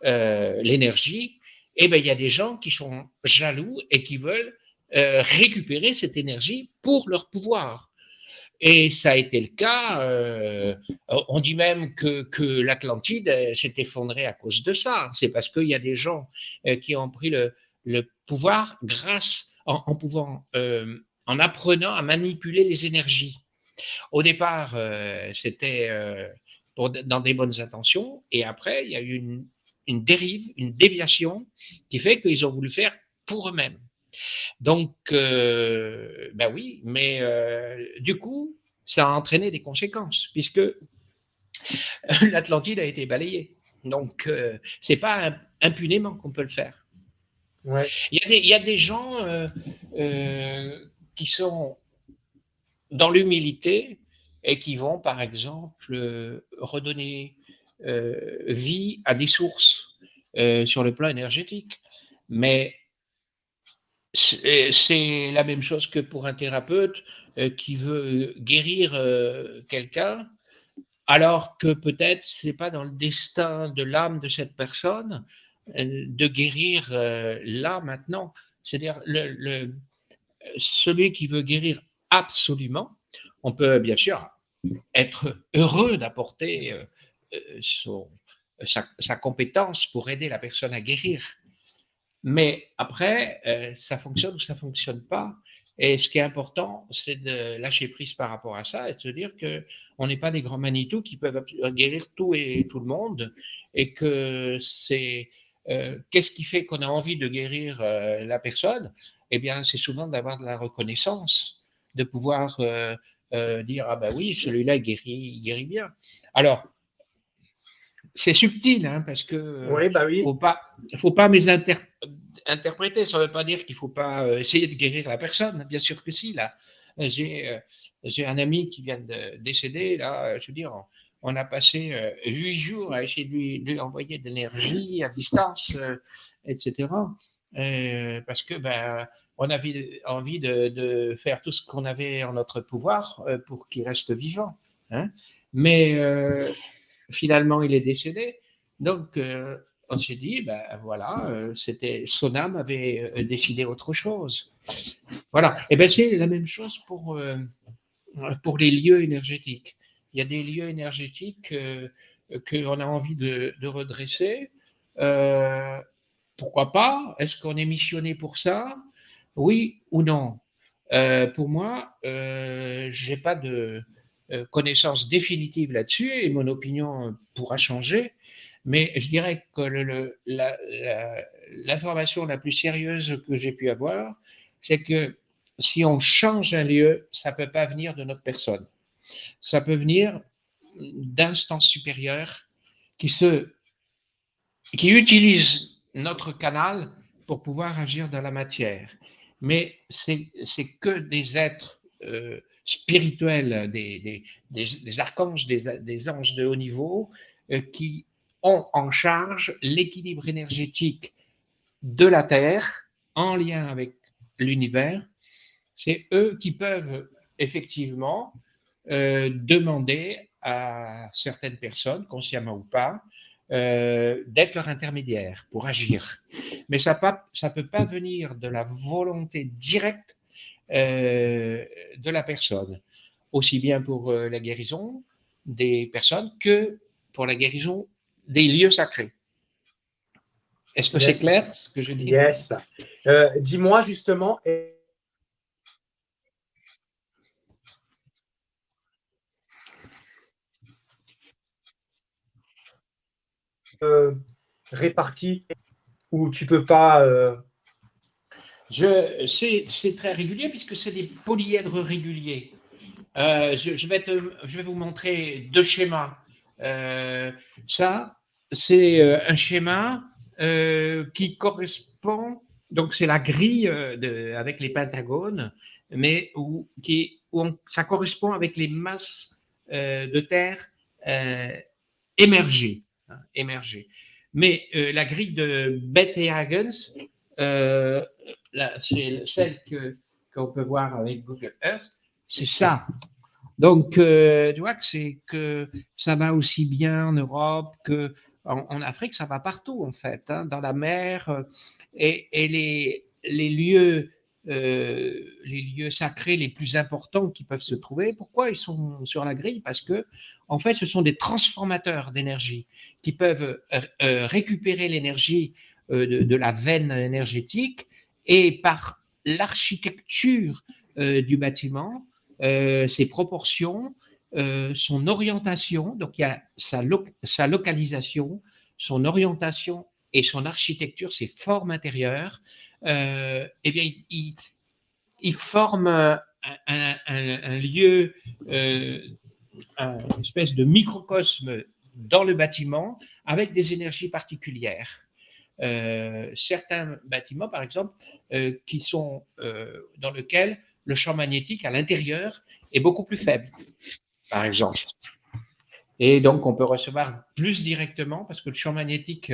l'énergie, eh ben, il y a des gens qui sont jaloux et qui veulent récupérer cette énergie pour leur pouvoir. Et ça a été le cas. On dit même que l'Atlantide s'est effondrée à cause de ça. C'est parce qu'il y a des gens qui ont pris le pouvoir grâce en pouvant, en apprenant à manipuler les énergies. Au départ, c'était dans des bonnes intentions, et après, il y a eu une dérive, une déviation qui fait qu'ils ont voulu faire pour eux-mêmes. Donc, ben oui, mais du coup, ça a entraîné des conséquences, puisque l'Atlantide a été balayée. Donc, c'est pas impunément qu'on peut le faire. Ouais. Il y a des gens qui sont dans l'humilité et qui vont, par exemple, redonner vie à des sources sur le plan énergétique. Mais c'est la même chose que pour un thérapeute qui veut guérir quelqu'un, alors que peut-être c'est pas dans le destin de l'âme de cette personne de guérir là maintenant. C'est-à-dire celui qui veut guérir absolument, on peut bien sûr être heureux d'apporter sa compétence pour aider la personne à guérir. Mais après, ça fonctionne ou ça fonctionne pas. Et ce qui est important, c'est de lâcher prise par rapport à ça et de se dire que on n'est pas des grands Manitou qui peuvent guérir tout et tout le monde, et que c'est qu'est-ce qui fait qu'on a envie de guérir la personne? Eh bien, c'est souvent d'avoir de la reconnaissance, de pouvoir dire ah ben oui, celui-là il guérit bien. Alors, c'est subtil, hein, parce que Oui, bah oui. faut pas interpréter. Ça ne veut pas dire qu'il ne faut pas essayer de guérir la personne. Bien sûr que si. Là, j'ai un ami qui vient de décéder. Là, je veux dire, on a passé 8 jours à essayer de lui envoyer de l'énergie à distance, etc. Parce que ben, on avait envie de faire tout ce qu'on avait en notre pouvoir pour qu'il reste vivant. Hein. Mais finalement, il est décédé. Donc, on s'est dit, ben voilà, c'était son âme avait décidé autre chose. Voilà. Et ben c'est la même chose pour les lieux énergétiques. Il y a des lieux énergétiques qu'on a envie de redresser. Euh, Pourquoi pas? Est-ce qu'on est missionné pour ça? Oui ou non? Pour moi, j'ai pas de connaissance définitive là-dessus et mon opinion pourra changer. Mais je dirais que l'information la plus sérieuse que j'ai pu avoir, c'est que si on change un lieu, ça ne peut pas venir de notre personne. Ça peut venir d'instances supérieures qui, se, qui utilisent notre canal pour pouvoir agir dans la matière. Mais c'est que des êtres spirituels, des archanges, des anges de haut niveau qui ont en charge l'équilibre énergétique de la Terre en lien avec l'univers. C'est eux qui peuvent effectivement demander à certaines personnes, consciemment ou pas, d'être leur intermédiaire pour agir. Mais ça ne peut pas venir de la volonté directe de la personne, aussi bien pour la guérison des personnes que pour la guérison des lieux sacrés. Est-ce que c'est Yes. clair ce que je dis? Yes. Dis-moi justement, réparti ou tu peux pas C'est très régulier puisque c'est des polyèdres réguliers. Je vais vous montrer deux schémas. Ça, c'est un schéma qui correspond, donc c'est la grille avec les pentagones, mais ça correspond avec les masses de terre euh, émergées, hein, émergées. Mais la grille de Bethe et Hagens, c'est celle qu'on peut voir avec Google Earth, c'est ça. Donc, tu vois que ça va aussi bien en Europe qu'en Afrique, ça va partout en fait, hein, dans la mer et les lieux sacrés les plus importants qui peuvent se trouver. Pourquoi ils sont sur la grille? Parce que en fait, ce sont des transformateurs d'énergie qui peuvent récupérer l'énergie de la veine énergétique et par l'architecture du bâtiment, ses proportions, son orientation, donc il y a sa localisation, son orientation et son architecture, ses formes intérieures, eh bien, il forme un lieu, une espèce de microcosme dans le bâtiment avec des énergies particulières. Certains bâtiments, par exemple, qui sont dans lesquels le champ magnétique à l'intérieur est beaucoup plus faible, par exemple. Et donc, on peut recevoir plus directement, parce que le champ magnétique,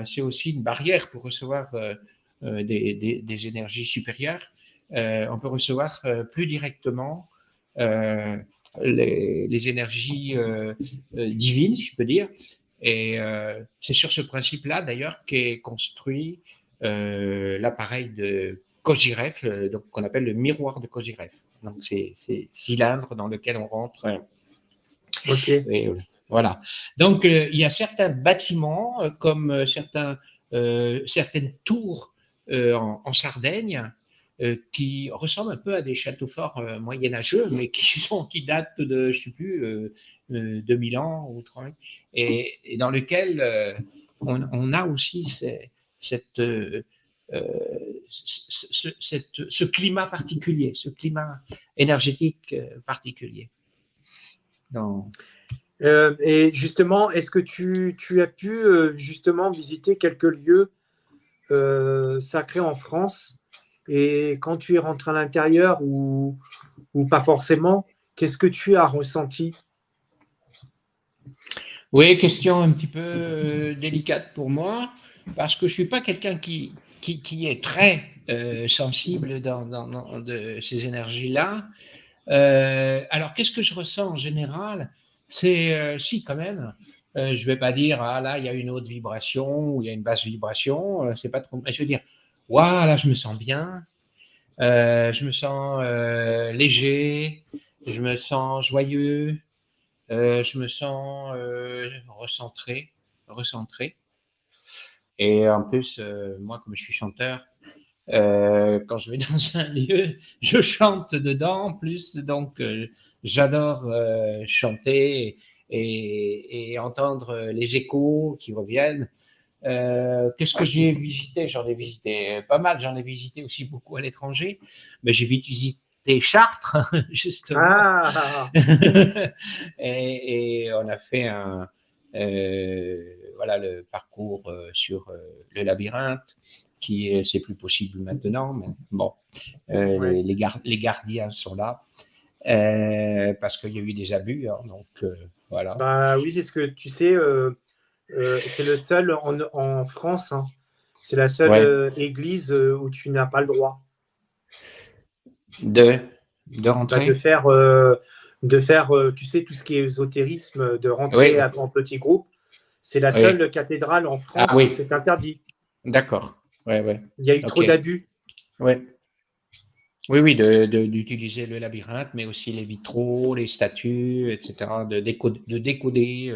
c'est aussi une barrière pour recevoir des énergies supérieures. On peut recevoir plus directement les énergies divines, si je peux dire. Et c'est sur ce principe-là, d'ailleurs, qu'est construit l'appareil de Kozyrev, donc qu'on appelle le miroir de Kozyrev. Donc, c'est cylindre dans lequel on rentre. Ok. Et, voilà. Donc, il y a certains bâtiments, comme certaines tours en Sardaigne, qui ressemblent un peu à des châteaux forts moyenâgeux, mais qui datent de, je ne sais plus, 2000 ans ou 3000, et dans lequel on a aussi ce climat particulier, ce climat énergétique particulier. Dans... Et justement, est-ce que tu as pu justement visiter quelques lieux sacrés en France? Et quand tu es rentré à l'intérieur ou pas forcément, qu'est-ce que tu as ressenti? Oui, question un petit peu délicate pour moi, parce que je suis pas quelqu'un qui est très sensible dans de ces énergies-là. Alors, qu'est-ce que je ressens en général? C'est, si, quand même, je vais pas dire, ah là, il y a une haute vibration ou il y a une basse vibration, c'est pas trop. Je veux dire, waouh, là, je me sens bien, je me sens léger, je me sens joyeux, je me sens recentré. Et en plus, moi, comme je suis chanteur, quand je vais dans un lieu, je chante dedans en plus, donc j'adore chanter et entendre les échos qui reviennent. Qu'est-ce que j'ai visité? J'en ai visité pas mal, j'en ai visité aussi beaucoup à l'étranger, mais j'ai visité Chartres, justement. Ah, Et on a fait voilà, le parcours sur le labyrinthe, c'est plus possible maintenant, mais bon, ouais. les gardiens sont là parce qu'il y a eu des abus, hein, donc voilà. Bah oui, est-ce que tu sais, c'est le seul en France, hein. C'est la seule Ouais, église où tu n'as pas le droit de, de bah, rentrer. de faire tu sais, tout ce qui est ésotérisme, de rentrer Oui, en petits groupes. C'est la oui. seule cathédrale en Ah France où oui, c'est interdit. d'accord. Ouais, ouais. Il y a eu Ok. trop d'abus. Ouais. Oui, oui, d'utiliser le labyrinthe, mais aussi les vitraux, les statues, etc., de décoder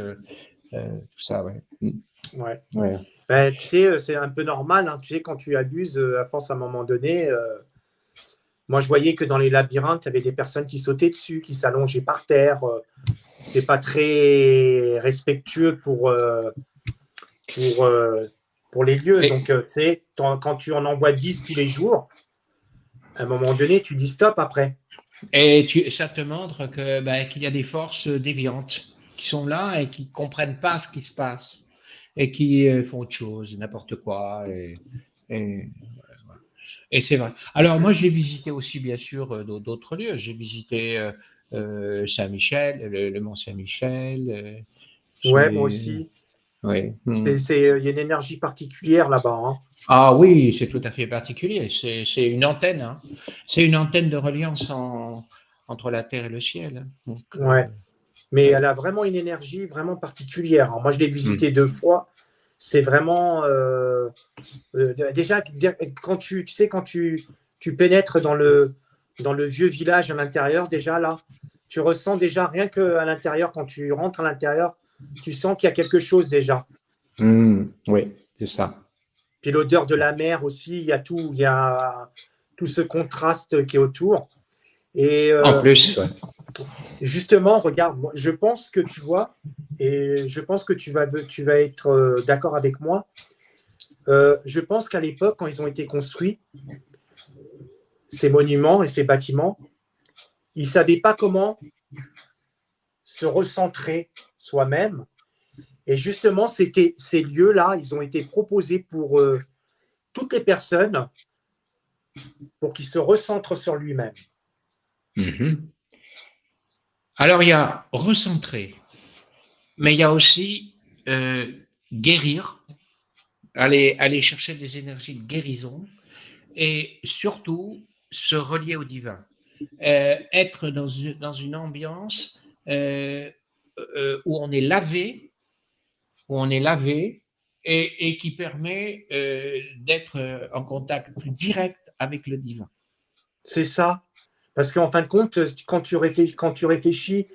tout ça, ouais. Ouais. Ouais. Ben, tu sais, c'est un peu normal, hein. Tu sais, quand tu abuses, à force à un moment donné, moi je voyais que dans les labyrinthes, il y avait des personnes qui sautaient dessus, qui s'allongeaient par terre. C'était pas très respectueux pour pour les lieux. Et, Donc, tu sais, quand tu en envoies 10 tous les jours, à un moment donné, tu dis stop après. ça te montre que, ben, qu'il y a des forces déviantes qui sont là et qui comprennent pas ce qui se passe et qui font autre chose, n'importe quoi. Et, et c'est vrai. Alors moi, j'ai visité aussi, bien sûr, d'autres lieux. J'ai visité Saint-Michel, le Mont Saint-Michel. Ouais, moi aussi. Ouais. Il y a une énergie particulière là-bas. Hein. Ah oui, c'est tout à fait particulier. C'est une antenne. Hein. C'est une antenne de reliance entre la terre et le ciel. Hein. Donc, Ouais. Mais ouais. elle a vraiment une énergie vraiment particulière. Hein. Moi, je l'ai Mm. visité 2 fois. C'est vraiment. Déjà, quand tu sais, quand tu pénètres dans le vieux village à l'intérieur, déjà là, tu ressens déjà, rien qu'à l'intérieur, quand tu rentres à l'intérieur, tu sens qu'il y a quelque chose déjà. Oui, c'est ça. Puis l'odeur de la mer aussi, il y a tout ce contraste qui est autour. Et En plus, ouais. justement, regarde, je pense que tu vois, et je pense que tu vas être d'accord avec moi. Je pense qu'à l'époque, quand ils ont été construits, ces monuments et ces bâtiments, ils ne savaient pas comment se recentrer soi-même. Et justement, ces lieux-là, ils ont été proposés pour toutes les personnes pour qu'ils se recentrent sur lui-même. Mm-hmm. Alors, il y a recentrer, mais il y a aussi guérir, aller chercher des énergies de guérison et surtout se relier au divin. Être dans une ambiance où on est lavé, et qui permet d'être en contact plus direct avec le divin. C'est ça. Parce qu'en fin de compte, quand tu réfléchis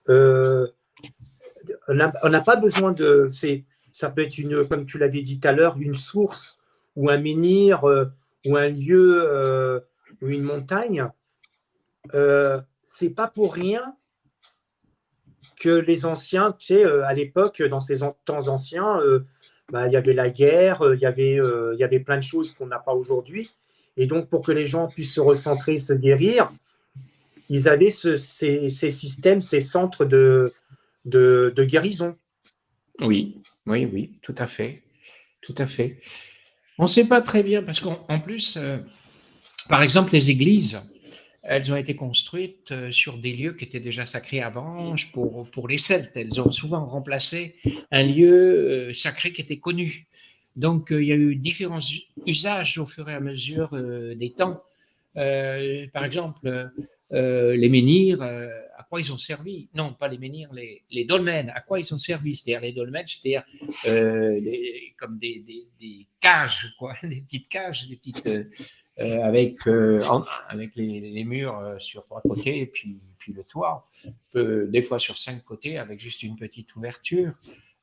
on n'a pas besoin de. Ça peut être comme tu l'avais dit tout à l'heure, une source ou un menhir ou un lieu ou une montagne. C'est pas pour rien que les anciens, tu sais, à l'époque, dans ces temps anciens, il y avait la guerre, il y avait plein de choses qu'on n'a pas aujourd'hui. Et donc, pour que les gens puissent se recentrer, se guérir, ils avaient ces systèmes, ces centres de guérison. Oui, oui, oui, tout à fait. Tout à fait. On ne sait pas très bien, parce qu'en plus, par exemple, les églises, elles ont été construites sur des lieux qui étaient déjà sacrés avant pour les Celtes. Elles ont souvent remplacé un lieu sacré qui était connu. Donc, il y a eu différents usages au fur et à mesure des temps. Par exemple, les menhirs, à quoi ils ont servi? Non, pas les menhirs, les dolmens, à quoi ils ont servi? C'est-à-dire les dolmens, c'est-à-dire comme des cages, quoi, des petites cages, des petites avec les murs sur 3 côtés et puis le toit, des fois sur 5 côtés avec juste une petite ouverture.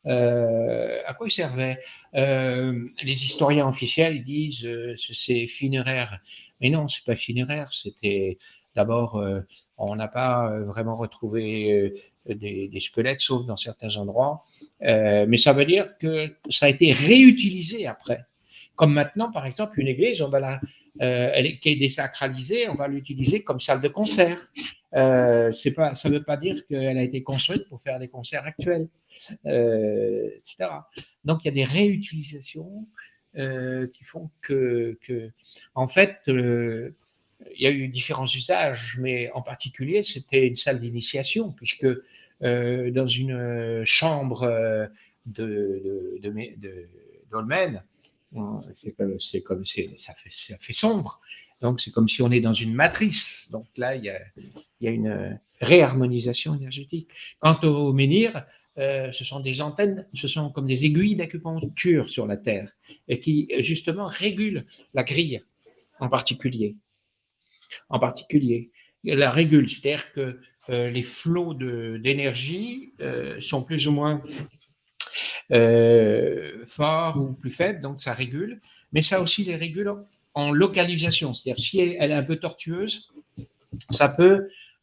À quoi ils servaient? Les historiens officiels disent c'est funéraire. Mais non, c'est pas funéraire. C'était d'abord, on n'a pas vraiment retrouvé des squelettes, sauf dans certains endroits. Mais ça veut dire que ça a été réutilisé après. Comme maintenant, par exemple, une église, on va qui est désacralisée, on va l'utiliser comme salle de concert. Ça ne veut pas dire qu'elle a été construite pour faire des concerts actuels, etc. Donc, il y a des réutilisations qui font en fait, il y a eu différents usages, mais en particulier, c'était une salle d'initiation, puisque dans une chambre de dolmen, ça fait sombre. Donc, c'est comme si on est dans une matrice. Donc là, il y a une réharmonisation énergétique. Quant au menhir, ce sont des antennes, ce sont comme des aiguilles d'acupuncture sur la Terre, et qui justement régulent la grille en particulier. En particulier, la régule, c'est-à-dire que les flots d'énergie sont plus ou moins forts ou plus faibles, donc ça régule, mais ça aussi les régule en localisation, c'est-à-dire si elle est un peu tortueuse,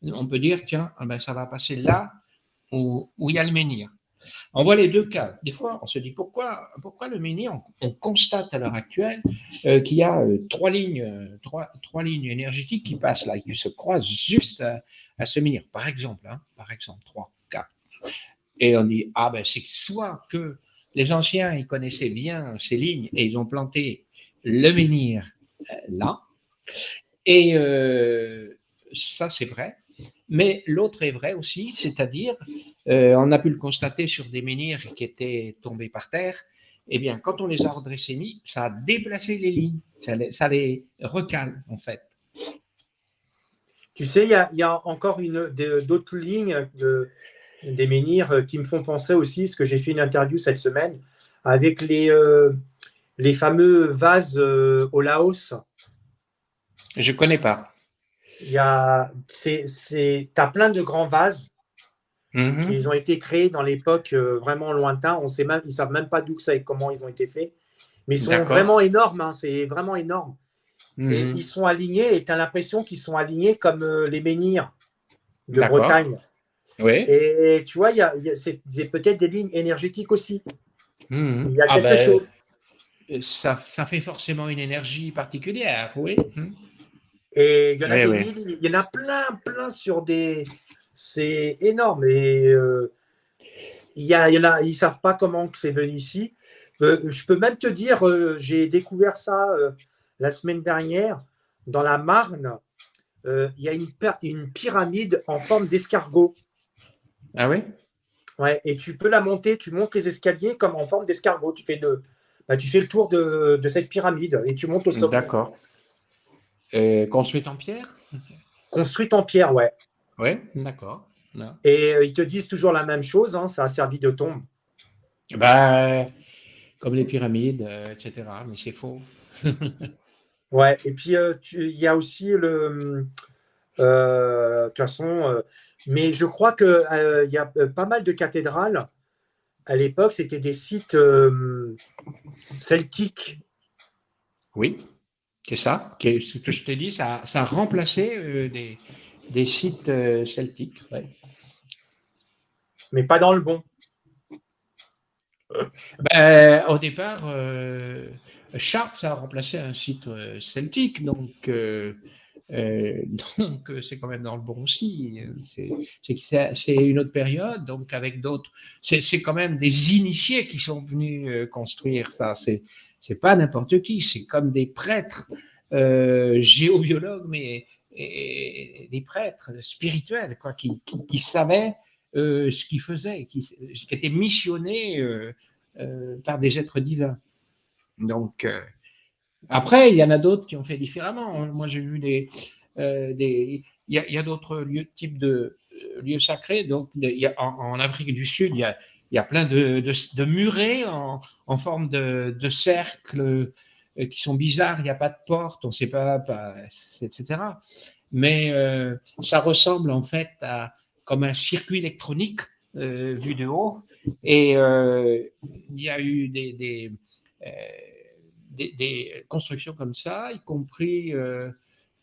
on peut dire, tiens, ça va passer là où il y a le menhir. On voit les deux cas. Des fois, on se dit pourquoi le menhir, on constate à l'heure actuelle qu'il y a trois lignes énergétiques qui passent là, qui se croisent juste à ce menhir. Par exemple, trois, quatre. Et on dit, ah ben c'est soit que les anciens, ils connaissaient bien ces lignes et ils ont planté le menhir là, et ça c'est vrai, mais l'autre est vrai aussi, c'est-à-dire, on a pu le constater sur des menhirs qui étaient tombés par terre, eh bien quand on les a redressés mis, ça a déplacé les lignes, ça les recale en fait. Tu sais, il y a encore d'autres lignes des menhirs qui me font penser aussi, parce que j'ai fait une interview cette semaine avec les fameux vases au Laos. Je ne connais pas. T'as plein de grands vases qui Mhm. ont été créés dans l'époque vraiment lointaine. Ils savent même pas d'où ça et comment ils ont été faits, mais ils sont D'accord. vraiment énormes. Hein, c'est vraiment énorme. Et Mhm. ils sont alignés, et tu as l'impression qu'ils sont alignés comme les menhirs de D'accord. Bretagne. Oui. Et tu vois, c'est peut-être des lignes énergétiques aussi. Mhm. Il y a Ah quelque ben, chose. ça fait forcément une énergie particulière, oui. Mhm. Et il y en a Oui, des oui. milliers, il y en a plein sur des. C'est énorme. Et il y en a, ils ne savent pas comment c'est venu ici. Je peux même te dire, j'ai découvert ça la semaine dernière dans la Marne. Il y a une pyramide en forme d'escargot. Ah oui? Ouais, et tu peux la monter, tu montes les escaliers comme en forme d'escargot. Tu fais le tour de cette pyramide et tu montes au sommet. D'accord. Construite en pierre? Construite en pierre, ouais. Oui, d'accord. Non. Et ils te disent toujours la même chose, hein, ça a servi de tombe. Ben, comme les pyramides, etc. Mais c'est faux. Ouais, et puis il y a aussi de toute façon, mais je crois qu'il y a pas mal de cathédrales. À l'époque, c'était des sites celtiques. Oui, c'est ça. Ce que je te dis, ça a remplacé des sites celtiques. Ouais. Mais pas dans le bon. Ben, au départ, Chartres, ça a remplacé un site celtique, euh, c'est quand même dans le bon aussi. C'est une autre période, donc avec d'autres. C'est quand même des initiés qui sont venus construire ça. C'est pas n'importe qui. C'est comme des prêtres géobiologues, mais des prêtres spirituels, quoi, qui savaient ce qu'ils faisaient, qui étaient missionnés par des êtres divins. Donc, après, il y en a d'autres qui ont fait différemment. Moi, j'ai vu il y a d'autres types de lieux sacrés. Donc, en Afrique du Sud, il y a plein de murets en forme de cercle qui sont bizarres. Il n'y a pas de porte, on ne sait pas, etc. Mais ça ressemble en fait à comme un circuit électronique vu de haut. Et il y a eu euh, des constructions comme ça, y compris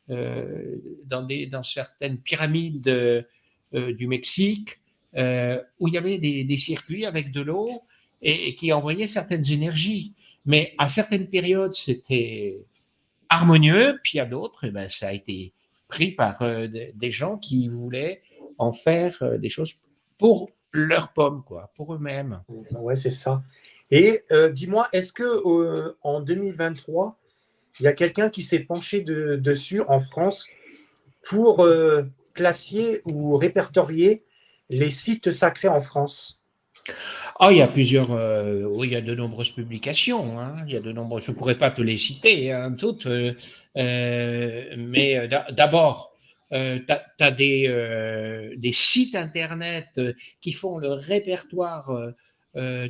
dans certaines pyramides du Mexique, où il y avait des circuits avec de l'eau et qui envoyaient certaines énergies. Mais à certaines périodes, c'était harmonieux, puis à d'autres, eh ben, ça a été pris par des gens qui voulaient en faire des choses pour leurs pommes, quoi, pour eux-mêmes. Ouais, c'est ça. Et dis-moi, est-ce que en 2023, il y a quelqu'un qui s'est penché dessus en France pour classer ou répertorier les sites sacrés en France? Ah, il y a plusieurs, oui, il y a de nombreuses publications, hein, il y a de nombreuses, je ne pourrais pas te les citer, hein, toutes, mais d'abord, tu as des sites internet qui font le répertoire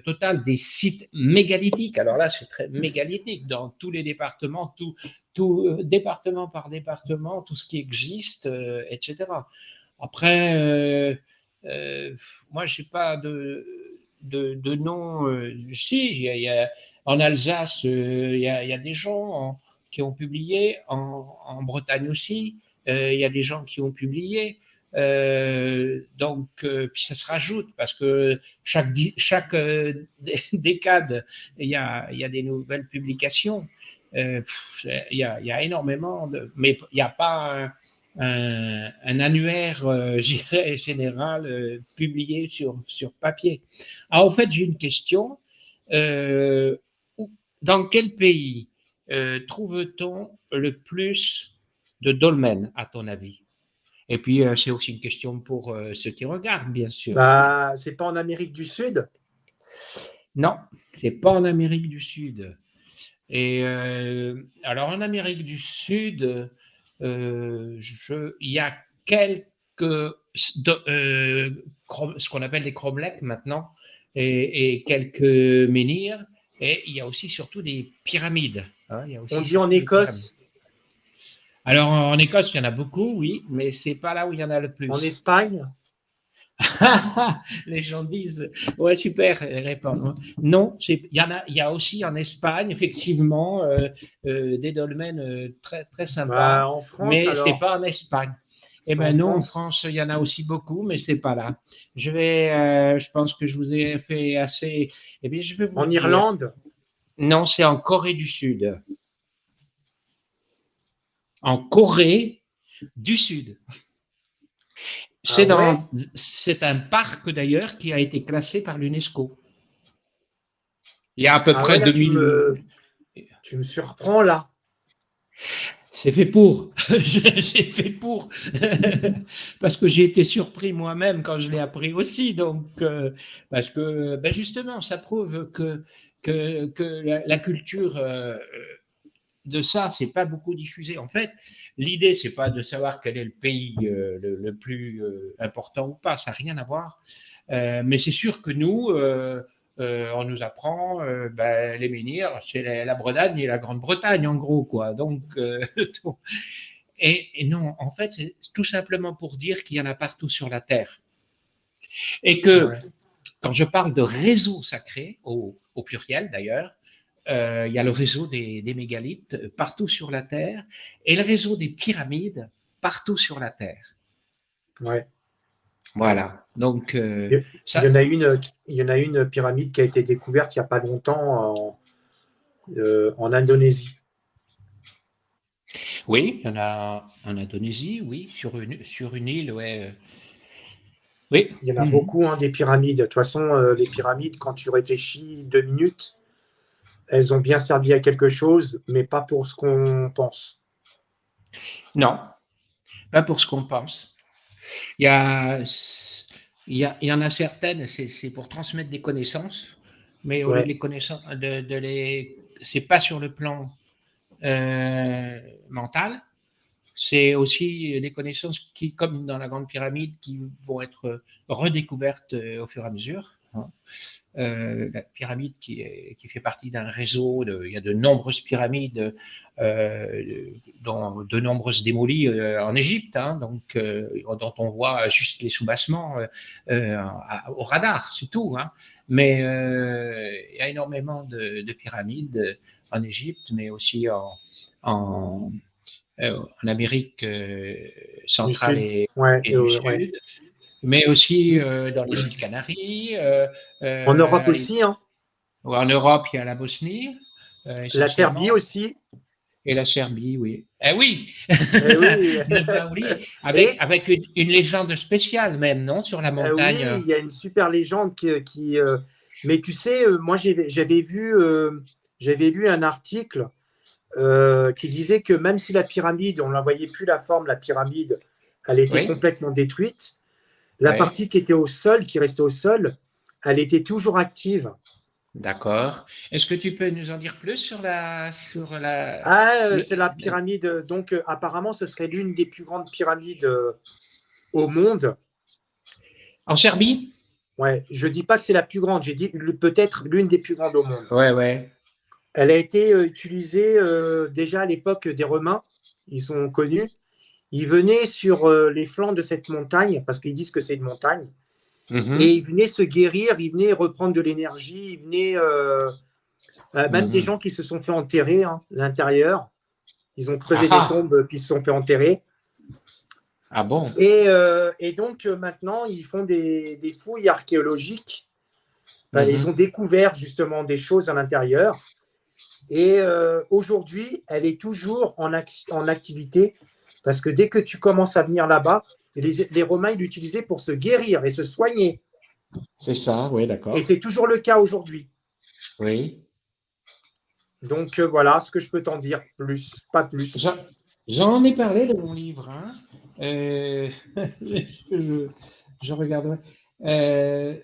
total des sites mégalithiques. Alors là, c'est très mégalithique dans tous les départements, département par département, tout ce qui existe, etc. Après, moi, je n'ai pas de nom. Si, en Alsace, il y a des gens qui ont publié, en Bretagne aussi, il y a des gens qui ont publié. Puis ça se rajoute parce que chaque décade, il y a des nouvelles publications. Il y a énormément mais il n'y a pas un annuaire, je dirais, général publié sur papier. En fait, j'ai une question. Euh, dans quel pays trouve-t-on le plus de dolmens, à ton avis? Et puis, c'est aussi une question pour ceux qui regardent, bien sûr. Bah, c'est pas en Amérique du Sud? Non, c'est pas en Amérique du Sud. Et alors, en Amérique du Sud, il y a quelques, ce qu'on appelle des cromlechs maintenant, et quelques menhirs. Et il y a aussi surtout des pyramides. Hein, il y a aussi On dit en surtout des pyramides. Écosse, Alors, en Écosse, il y en a beaucoup, oui, mais c'est pas là où il y en a le en plus. Espagne. Les gens disent, ouais, super, répondent. Non, il y a aussi en Espagne, effectivement, des dolmens très, très sympas, Bah, en France, mais c'est alors. pas en Espagne. Eh C'est en ben non, en France. France, il y en a aussi beaucoup, mais c'est pas là. Je pense que je vous ai fait assez. Eh bien, je vais vous En dire, Irlande. non, c'est en Corée du Sud. En Corée du Sud. Ah ouais? C'est un parc d'ailleurs qui a été classé par l'UNESCO. Il y a à peu Ah ouais, près là, 2000. tu me surprends là. C'est fait pour. C'est fait pour. Parce que j'ai été surpris moi-même quand je l'ai appris aussi. Donc, parce que ben justement, ça prouve que la culture de ça, c'est pas beaucoup diffusé. En fait, l'idée, c'est pas de savoir quel est le pays le plus important ou pas. Ça n'a rien à voir. Mais c'est sûr que nous, on nous apprend ben, les menhirs, c'est la Bretagne et la Grande-Bretagne en gros, quoi. Donc, et non, en fait, c'est tout simplement pour dire qu'il y en a partout sur la Terre. Et que Ouais. quand je parle de réseau sacré, au pluriel d'ailleurs, il y a le réseau des mégalithes partout sur la Terre et le réseau des pyramides partout sur la Terre. Ouais. Voilà. Donc, Il y ça, en a une pyramide qui a été découverte il n'y a pas longtemps en Indonésie. oui, il y en a en Indonésie, oui, sur une île, ouais. Oui. Il y en a beaucoup, hein, des pyramides. De toute façon, les pyramides, quand tu réfléchis 2 minutes, elles ont bien servi à quelque chose, mais pas pour ce qu'on pense. Non, pas pour ce qu'on pense. Il y a, il y en a certaines, c'est pour transmettre des connaissances, mais au lieu de Ouais. les connaissances, c'est pas sur le plan mental, c'est aussi des connaissances qui, comme dans la Grande Pyramide, qui vont être redécouvertes au fur et à mesure. Hein. La pyramide qui fait partie d'un réseau, il y a de nombreuses pyramides, dont de nombreuses démolies en Égypte, hein, donc, dont on voit juste les soubassements au radar, c'est tout. Hein. Mais il y a énormément de pyramides en Égypte, mais aussi en Amérique Du centrale sud. Ouais, et du ouais. Sud, mais aussi dans les îles Canaries. En Europe aussi, hein. En Europe, il y a la Bosnie, La Serbie essentiellement, aussi. et la Serbie, oui. Eh oui, Eh oui. ne pas oublier, Et avec une légende spéciale même, non, sur la oui, montagne. il y a une super légende mais tu sais, moi j'avais lu un article qui disait que même si la pyramide, on ne la voyait plus la forme, la pyramide, elle était Oui, complètement détruite, la oui, partie qui était au sol, qui restait au sol, elle était toujours active. d'accord. Est-ce que tu peux nous en dire plus Ah, le- c'est la pyramide, donc apparemment ce serait l'une des plus grandes pyramides au monde. en Serbie? Ouais, je dis pas que c'est la plus grande, j'ai dit peut-être l'une des plus grandes au monde. Ouais, ouais. Elle a été utilisée déjà à l'époque des Romains, ils sont connus. Ils venaient sur les flancs de cette montagne, parce qu'ils disent que c'est une montagne, et ils Mhm, venaient se guérir, ils venaient reprendre de l'énergie, ils venaient, même des mhm. gens qui se sont fait enterrer, hein, à l'intérieur. Ils ont Ah creusé des ah, tombes, puis ils se sont fait enterrer. Ah bon? Et donc, maintenant, ils font des fouilles archéologiques. Enfin, ils ont découvert justement des choses à l'intérieur. Et aujourd'hui, elle est toujours en activité parce que dès que tu commences à venir là-bas, les Romains, ils l'utilisaient pour se guérir et se soigner. C'est ça, oui, Et d'accord. c'est toujours le cas aujourd'hui. Oui. Donc voilà ce que je peux t'en dire, plus, pas plus. J'en ai parlé de mon livre, hein. Euh, je, je regarde. Euh,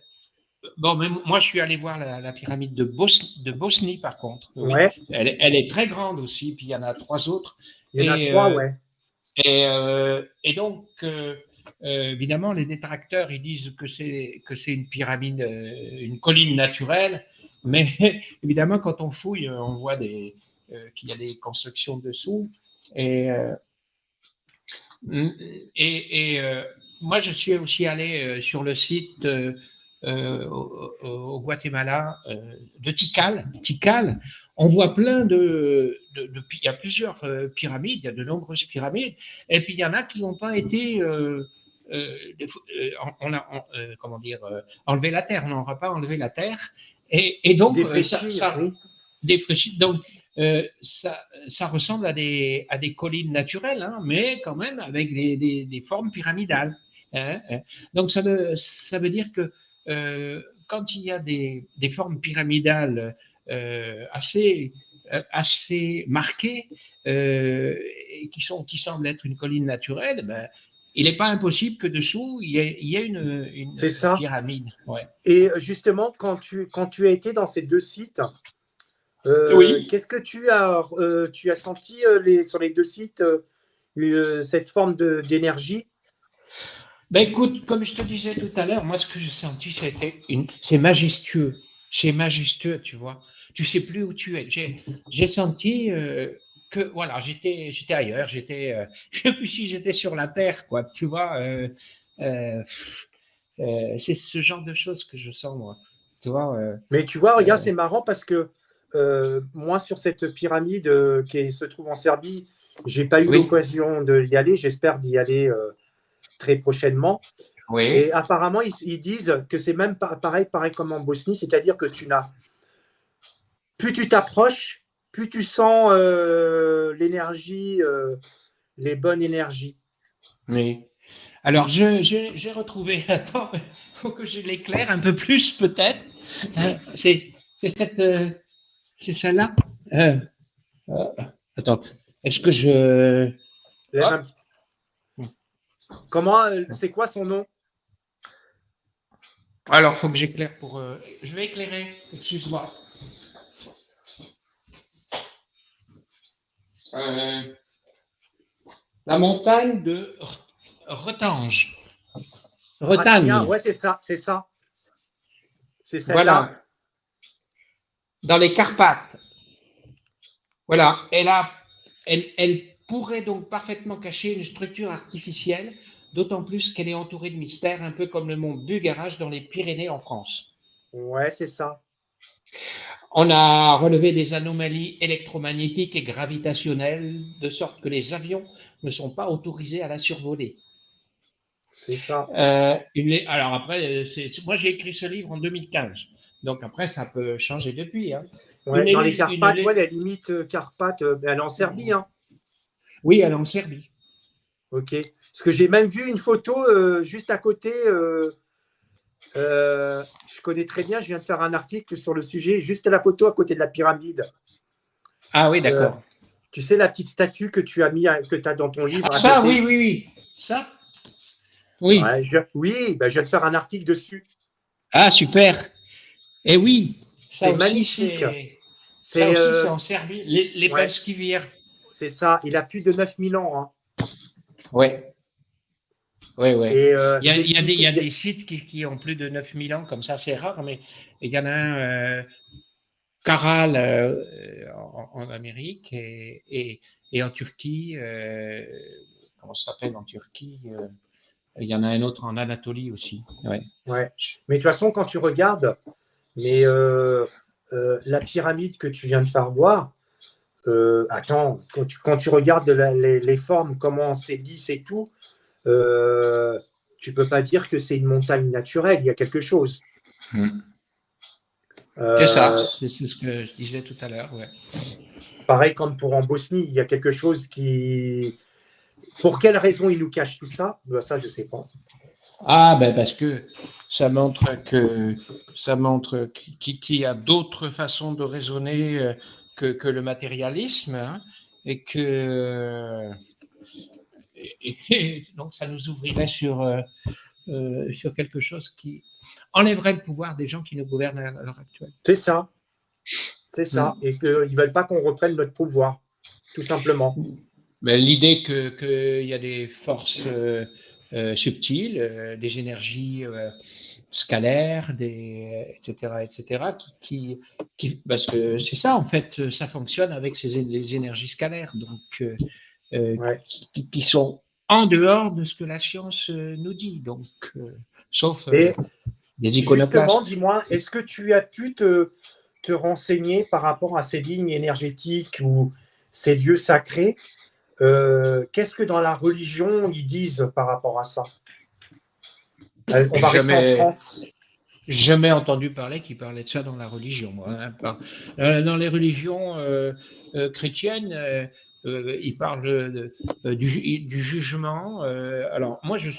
bon, mais moi, je suis allé voir la pyramide de Bosnie, par contre. Oui, Ouais, elle est très grande aussi. Puis il y en a trois autres. il y en a Et, trois, ouais. et donc, évidemment, les détracteurs, ils disent que c'est une pyramide, une colline naturelle. Mais évidemment, quand on fouille, on voit qu'il y a des constructions dessous. Et, euh, et moi, je suis aussi allé sur le site au Guatemala de Tikal. Tikal, on voit plein il y a plusieurs pyramides, il y a de nombreuses pyramides, et puis il y en a qui n'ont pas été, comment dire, enlever la terre, on n'aura pas enlevé la terre, et donc Défraîchir, oui. défraîchit. Donc ça ressemble à des collines naturelles, hein, mais quand même avec des formes pyramidales. Hein, hein. Donc ça veut dire que quand il y a des formes pyramidales assez marquées et qui semblent être une colline naturelle, ben, il n'est pas impossible que dessous il y ait une C'est ça. pyramide. Ouais. Et justement, quand tu as été dans ces deux sites, Oui. qu'est-ce que tu as senti sur les deux sites cette forme d'énergie? Ben écoute, comme je te disais tout à l'heure, moi ce que j'ai senti, c'est majestueux. C'est majestueux, tu vois. Tu sais plus où tu es. J'ai senti que voilà, j'étais ailleurs, je sais plus si j'étais sur la terre, quoi. Tu vois, euh, c'est ce genre de choses que je sens moi. Tu vois. Mais tu vois, regarde, Euh, c'est marrant parce que moi, sur cette pyramide qui se trouve en Serbie, j'ai pas eu oui, l'occasion d'y aller. J'espère d'y aller très prochainement. Et oui, apparemment, ils disent que c'est même pareil comme en Bosnie, c'est-à-dire que plus tu t'approches, plus tu sens l'énergie, les bonnes énergies. oui. Alors j'ai retrouvé. Attends, il faut que je l'éclaire un peu plus peut-être. C'est cette c'est celle-là. Euh, euh, attends, est-ce que je. Lève un Hop. petit- Comment, c'est quoi son nom? Alors, il faut que j'éclaire pour. Je vais éclairer, excuse-moi. Euh, la montagne de Retange. Ratnia, Retagne. ouais, c'est ça, c'est ça, c'est celle-là. Voilà, dans les Carpates. Voilà, elle pourrait donc parfaitement cacher une structure artificielle, d'autant plus qu'elle est entourée de mystères, un peu comme le mont Bugarach dans les Pyrénées en France. Ouais, c'est ça, On a relevé des anomalies électromagnétiques et gravitationnelles, de sorte que les avions ne sont pas autorisés à la survoler. c'est ça. Alors après, moi j'ai écrit ce livre en 2015, donc après ça peut changer depuis. Hein. Ouais, dans les Une, Carpates, ouais, la limite Carpates, elle est en Serbie, hein. oui, elle est en Serbie. Ok. Parce que j'ai même vu une photo juste à côté. Je connais très bien, je viens de faire un article sur le sujet, juste la photo à côté de la pyramide. Ah oui, Euh, d'accord. Tu sais, la petite statue que tu as que tu as dans ton livre Ah à ça, oui, côté. oui, oui. Ça, oui. Ouais, oui, ben, je viens de faire un article dessus. Ah super. Et oui, C'est magnifique. ça C'est aussi c'est en Serbie. Les ouais, Belskivières. c'est ça. Il a plus de 9000 ans, hein. Ouais, ouais, ouais. Et j'ai Il y visité. a des sites qui ont plus de 9000 ans, comme ça, c'est rare, mais il y en a un, Caral en Amérique et en Turquie, comment ça s'appelle en Turquie il y en a un autre en Anatolie aussi. Ouais. Ouais. Mais de toute façon, quand tu regardes, mais la pyramide que tu viens de faire voir, attends, quand tu regardes les formes, comment c'est lisse et tout, tu ne peux pas dire que c'est une montagne naturelle, il y a quelque chose. C'est ça, c'est ce que je disais tout à l'heure. Ouais. Pareil comme pour en Bosnie, il y a quelque chose qui… Pour quelle raison il nous cache tout ça? Ça, je ne sais pas. Ah, ben parce que ça montre qu'il y a d'autres façons de raisonner que le matérialisme, hein, et que et donc ça nous ouvrirait sur quelque chose qui enlèverait le pouvoir des gens qui nous gouvernent à l'heure actuelle. C'est ça. C'est ça. Et qu'ils ne veulent pas qu'on reprenne notre pouvoir, tout simplement. Mais l'idée qu'il y a des forces subtiles, des énergies scalaires, etc., parce que c'est ça, en fait, ça fonctionne avec les énergies scalaires, donc Ouais. qui sont en dehors de ce que la science nous dit, donc sauf Et des justement, iconoclastes. dis-moi, est-ce que tu as pu te renseigner par rapport à ces lignes énergétiques ou ces lieux sacrés? Qu'est-ce que dans la religion ils disent par rapport à ça? On va rester en France. Jamais entendu parler qu'il parlait de ça dans la religion, moi. Hein. Dans les religions chrétiennes, ils parlent du jugement. Alors, moi, je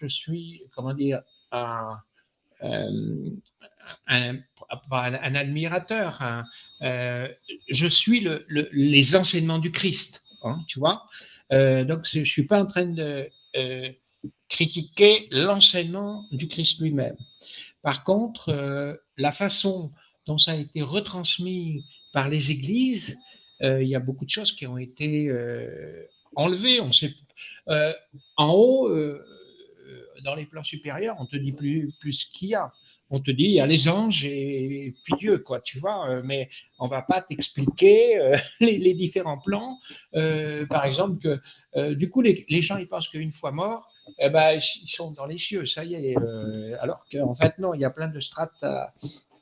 suis, comment dire, un, euh, un admirateur. Je suis les enseignements du Christ, hein, tu vois. Donc, je ne suis pas en train de critiquer l'enseignement du Christ lui-même. Par contre, la façon dont ça a été retransmis par les églises, il y a beaucoup de choses qui ont été enlevées. On sait, en haut, dans les plans supérieurs, on te dit plus ce qu'il y a. On te dit il y a les anges et puis Dieu, quoi, tu vois. Mais on va pas t'expliquer les différents plans. Par exemple, que du coup, les gens ils pensent qu'une fois morts, eh ben, ils sont dans les cieux, ça y est. Alors qu'en fait, non, il y a plein de strates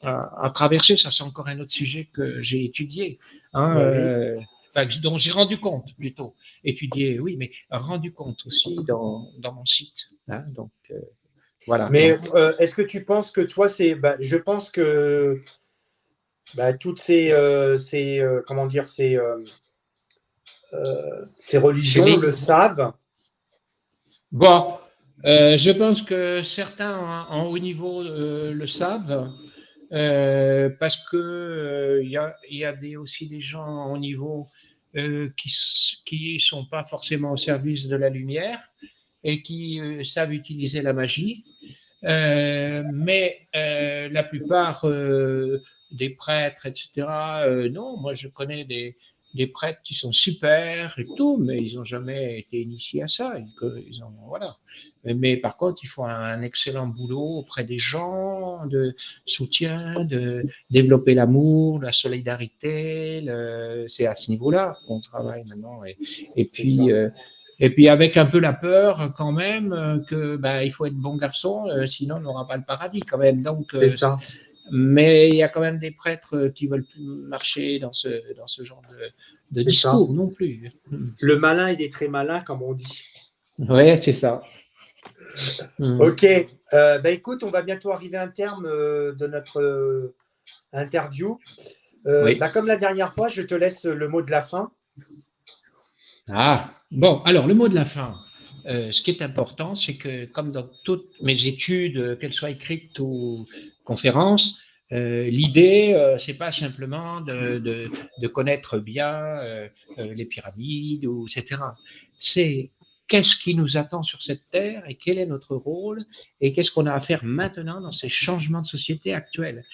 à traverser. Ça, c'est encore un autre sujet que j'ai étudié, hein, Oui. enfin, dont j'ai rendu compte plutôt. Étudié, oui, mais rendu compte aussi dans mon site. Hein, donc, voilà. Mais Donc, est-ce que tu penses que toi, je pense que toutes comment dire, ces c'est religions le les. savent. Bon, je pense que certains en haut niveau le savent. Parce que il y a aussi des gens au niveau qui sont pas forcément au service de la lumière et qui savent utiliser la magie. Mais la plupart des prêtres, etc., non, moi je connais des prêtres qui sont super et tout, mais ils n'ont jamais été initiés à ça. Voilà. Mais par contre, ils font un excellent boulot auprès des gens, de soutien, de développer l'amour, la solidarité. C'est à ce niveau-là qu'on travaille maintenant. Et C'est ça. puis, et puis avec un peu la peur quand même que il faut être bon garçon, sinon on n'aura pas le paradis quand même. Donc, C'est ça. mais il y a quand même des prêtres qui veulent plus marcher dans ce genre de C'est ça. discours non plus. Le malin, il est très malin, comme on dit. Ouais, c'est ça. Ok. Écoute, on va bientôt arriver à un terme de notre interview. Oui. Comme la dernière fois, je te laisse le mot de la fin. Ah, bon, alors le mot de la fin. Ce qui est important, c'est que comme dans toutes mes études, qu'elles soient écrites ou conférences, l'idée, c'est pas simplement de connaître bien les pyramides, etc. C'est qu'est-ce qui nous attend sur cette terre et quel est notre rôle et qu'est-ce qu'on a à faire maintenant dans ces changements de société actuels.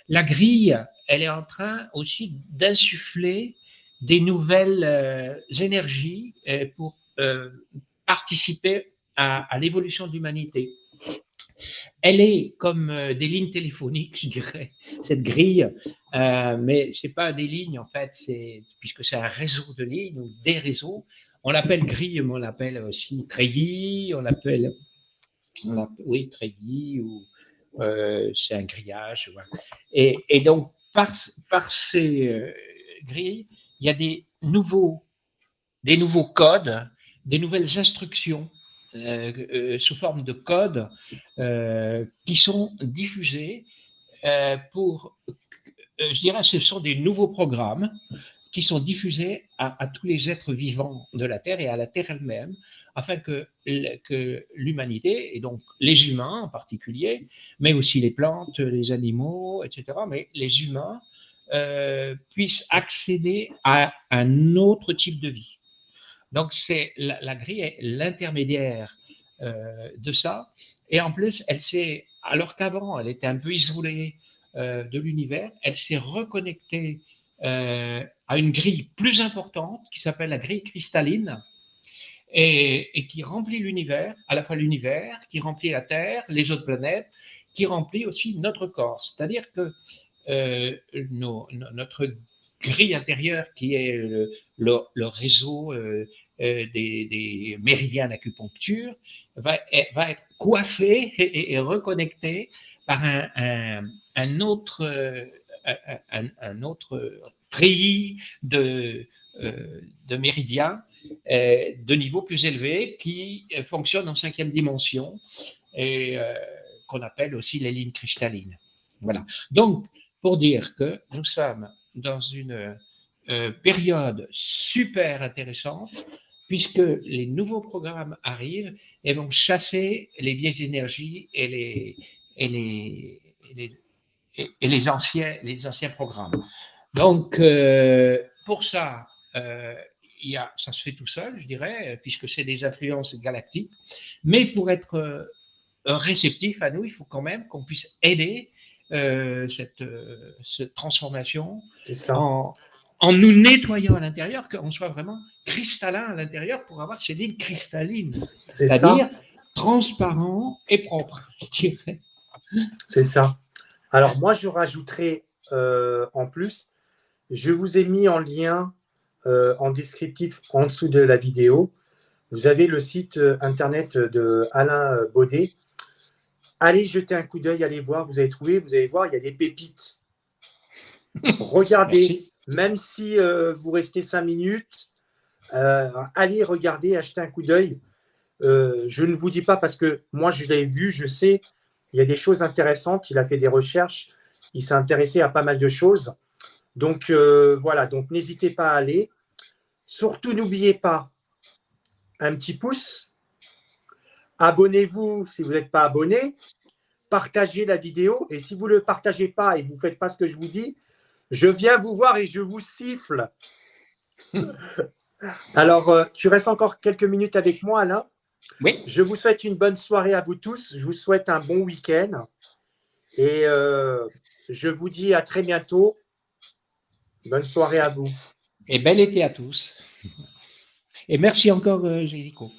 La grille, elle est en train aussi d'insuffler des nouvelles énergies pour participer à l'évolution de l'humanité. Elle est comme des lignes téléphoniques, je dirais, cette grille, mais c'est pas des lignes en fait, puisque c'est un réseau de lignes ou des réseaux. On l'appelle grille, mais on l'appelle aussi treillis, oui, treillis ou c'est un grillage. Voilà. Et donc par ces grilles, il y a des nouveaux codes, des nouvelles instructions sous forme de code qui sont diffusées je dirais, ce sont des nouveaux programmes qui sont diffusés à tous les êtres vivants de la Terre et à la Terre elle-même, afin que l'humanité, et donc les humains en particulier, mais aussi les plantes, les animaux, etc., mais les humains puissent accéder à un autre type de vie. Donc, c'est la grille est l'intermédiaire de ça. Et en plus, alors qu'avant, elle était un peu isolée de l'univers, elle s'est reconnectée à une grille plus importante qui s'appelle la grille cristalline et qui remplit l'univers, à la fois l'univers, qui remplit la Terre, les autres planètes, qui remplit aussi notre corps. C'est-à-dire que notre grille intérieure, qui est le réseau des méridiens d'acupuncture, va être coiffée et reconnectée par un autre treillis de méridiens de niveau plus élevé qui fonctionnent en 5e dimension et qu'on appelle aussi les lignes cristallines. Voilà. Donc, pour dire que nous sommes dans une période super intéressante, puisque les nouveaux programmes arrivent et vont chasser les vieilles énergies et les anciens programmes. Donc, pour ça, ça se fait tout seul, je dirais, puisque c'est des influences galactiques. Mais pour être réceptif à nous, il faut quand même qu'on puisse aider cette transformation en nous nettoyant à l'intérieur, qu'on soit vraiment cristallin à l'intérieur pour avoir ces lignes cristallines, c'est-à-dire transparent et propre, je dirais. C'est ça. Alors, moi, je rajouterai en plus, je vous ai mis en lien en descriptif en dessous de la vidéo. Vous avez le site internet de Alain Baudet. Allez jeter un coup d'œil, allez voir, vous allez trouver, vous allez voir, il y a des pépites. Regardez, merci. Même si vous restez 5 minutes, allez regarder, achetez un coup d'œil. Je ne vous dis pas parce que moi, je l'ai vu, je sais, il y a des choses intéressantes. Il a fait des recherches, il s'est intéressé à pas mal de choses. Donc, voilà, donc n'hésitez pas à aller. Surtout, n'oubliez pas un petit pouce. Abonnez-vous si vous n'êtes pas abonné. Partagez la vidéo. Et si vous ne le partagez pas et que vous ne faites pas ce que je vous dis, je viens vous voir et je vous siffle. Alors, tu restes encore quelques minutes avec moi, Alain. Oui. Je vous souhaite une bonne soirée à vous tous. Je vous souhaite un bon week-end. Et je vous dis à très bientôt. Bonne soirée à vous. Et bel été à tous. Et merci encore, Gélico.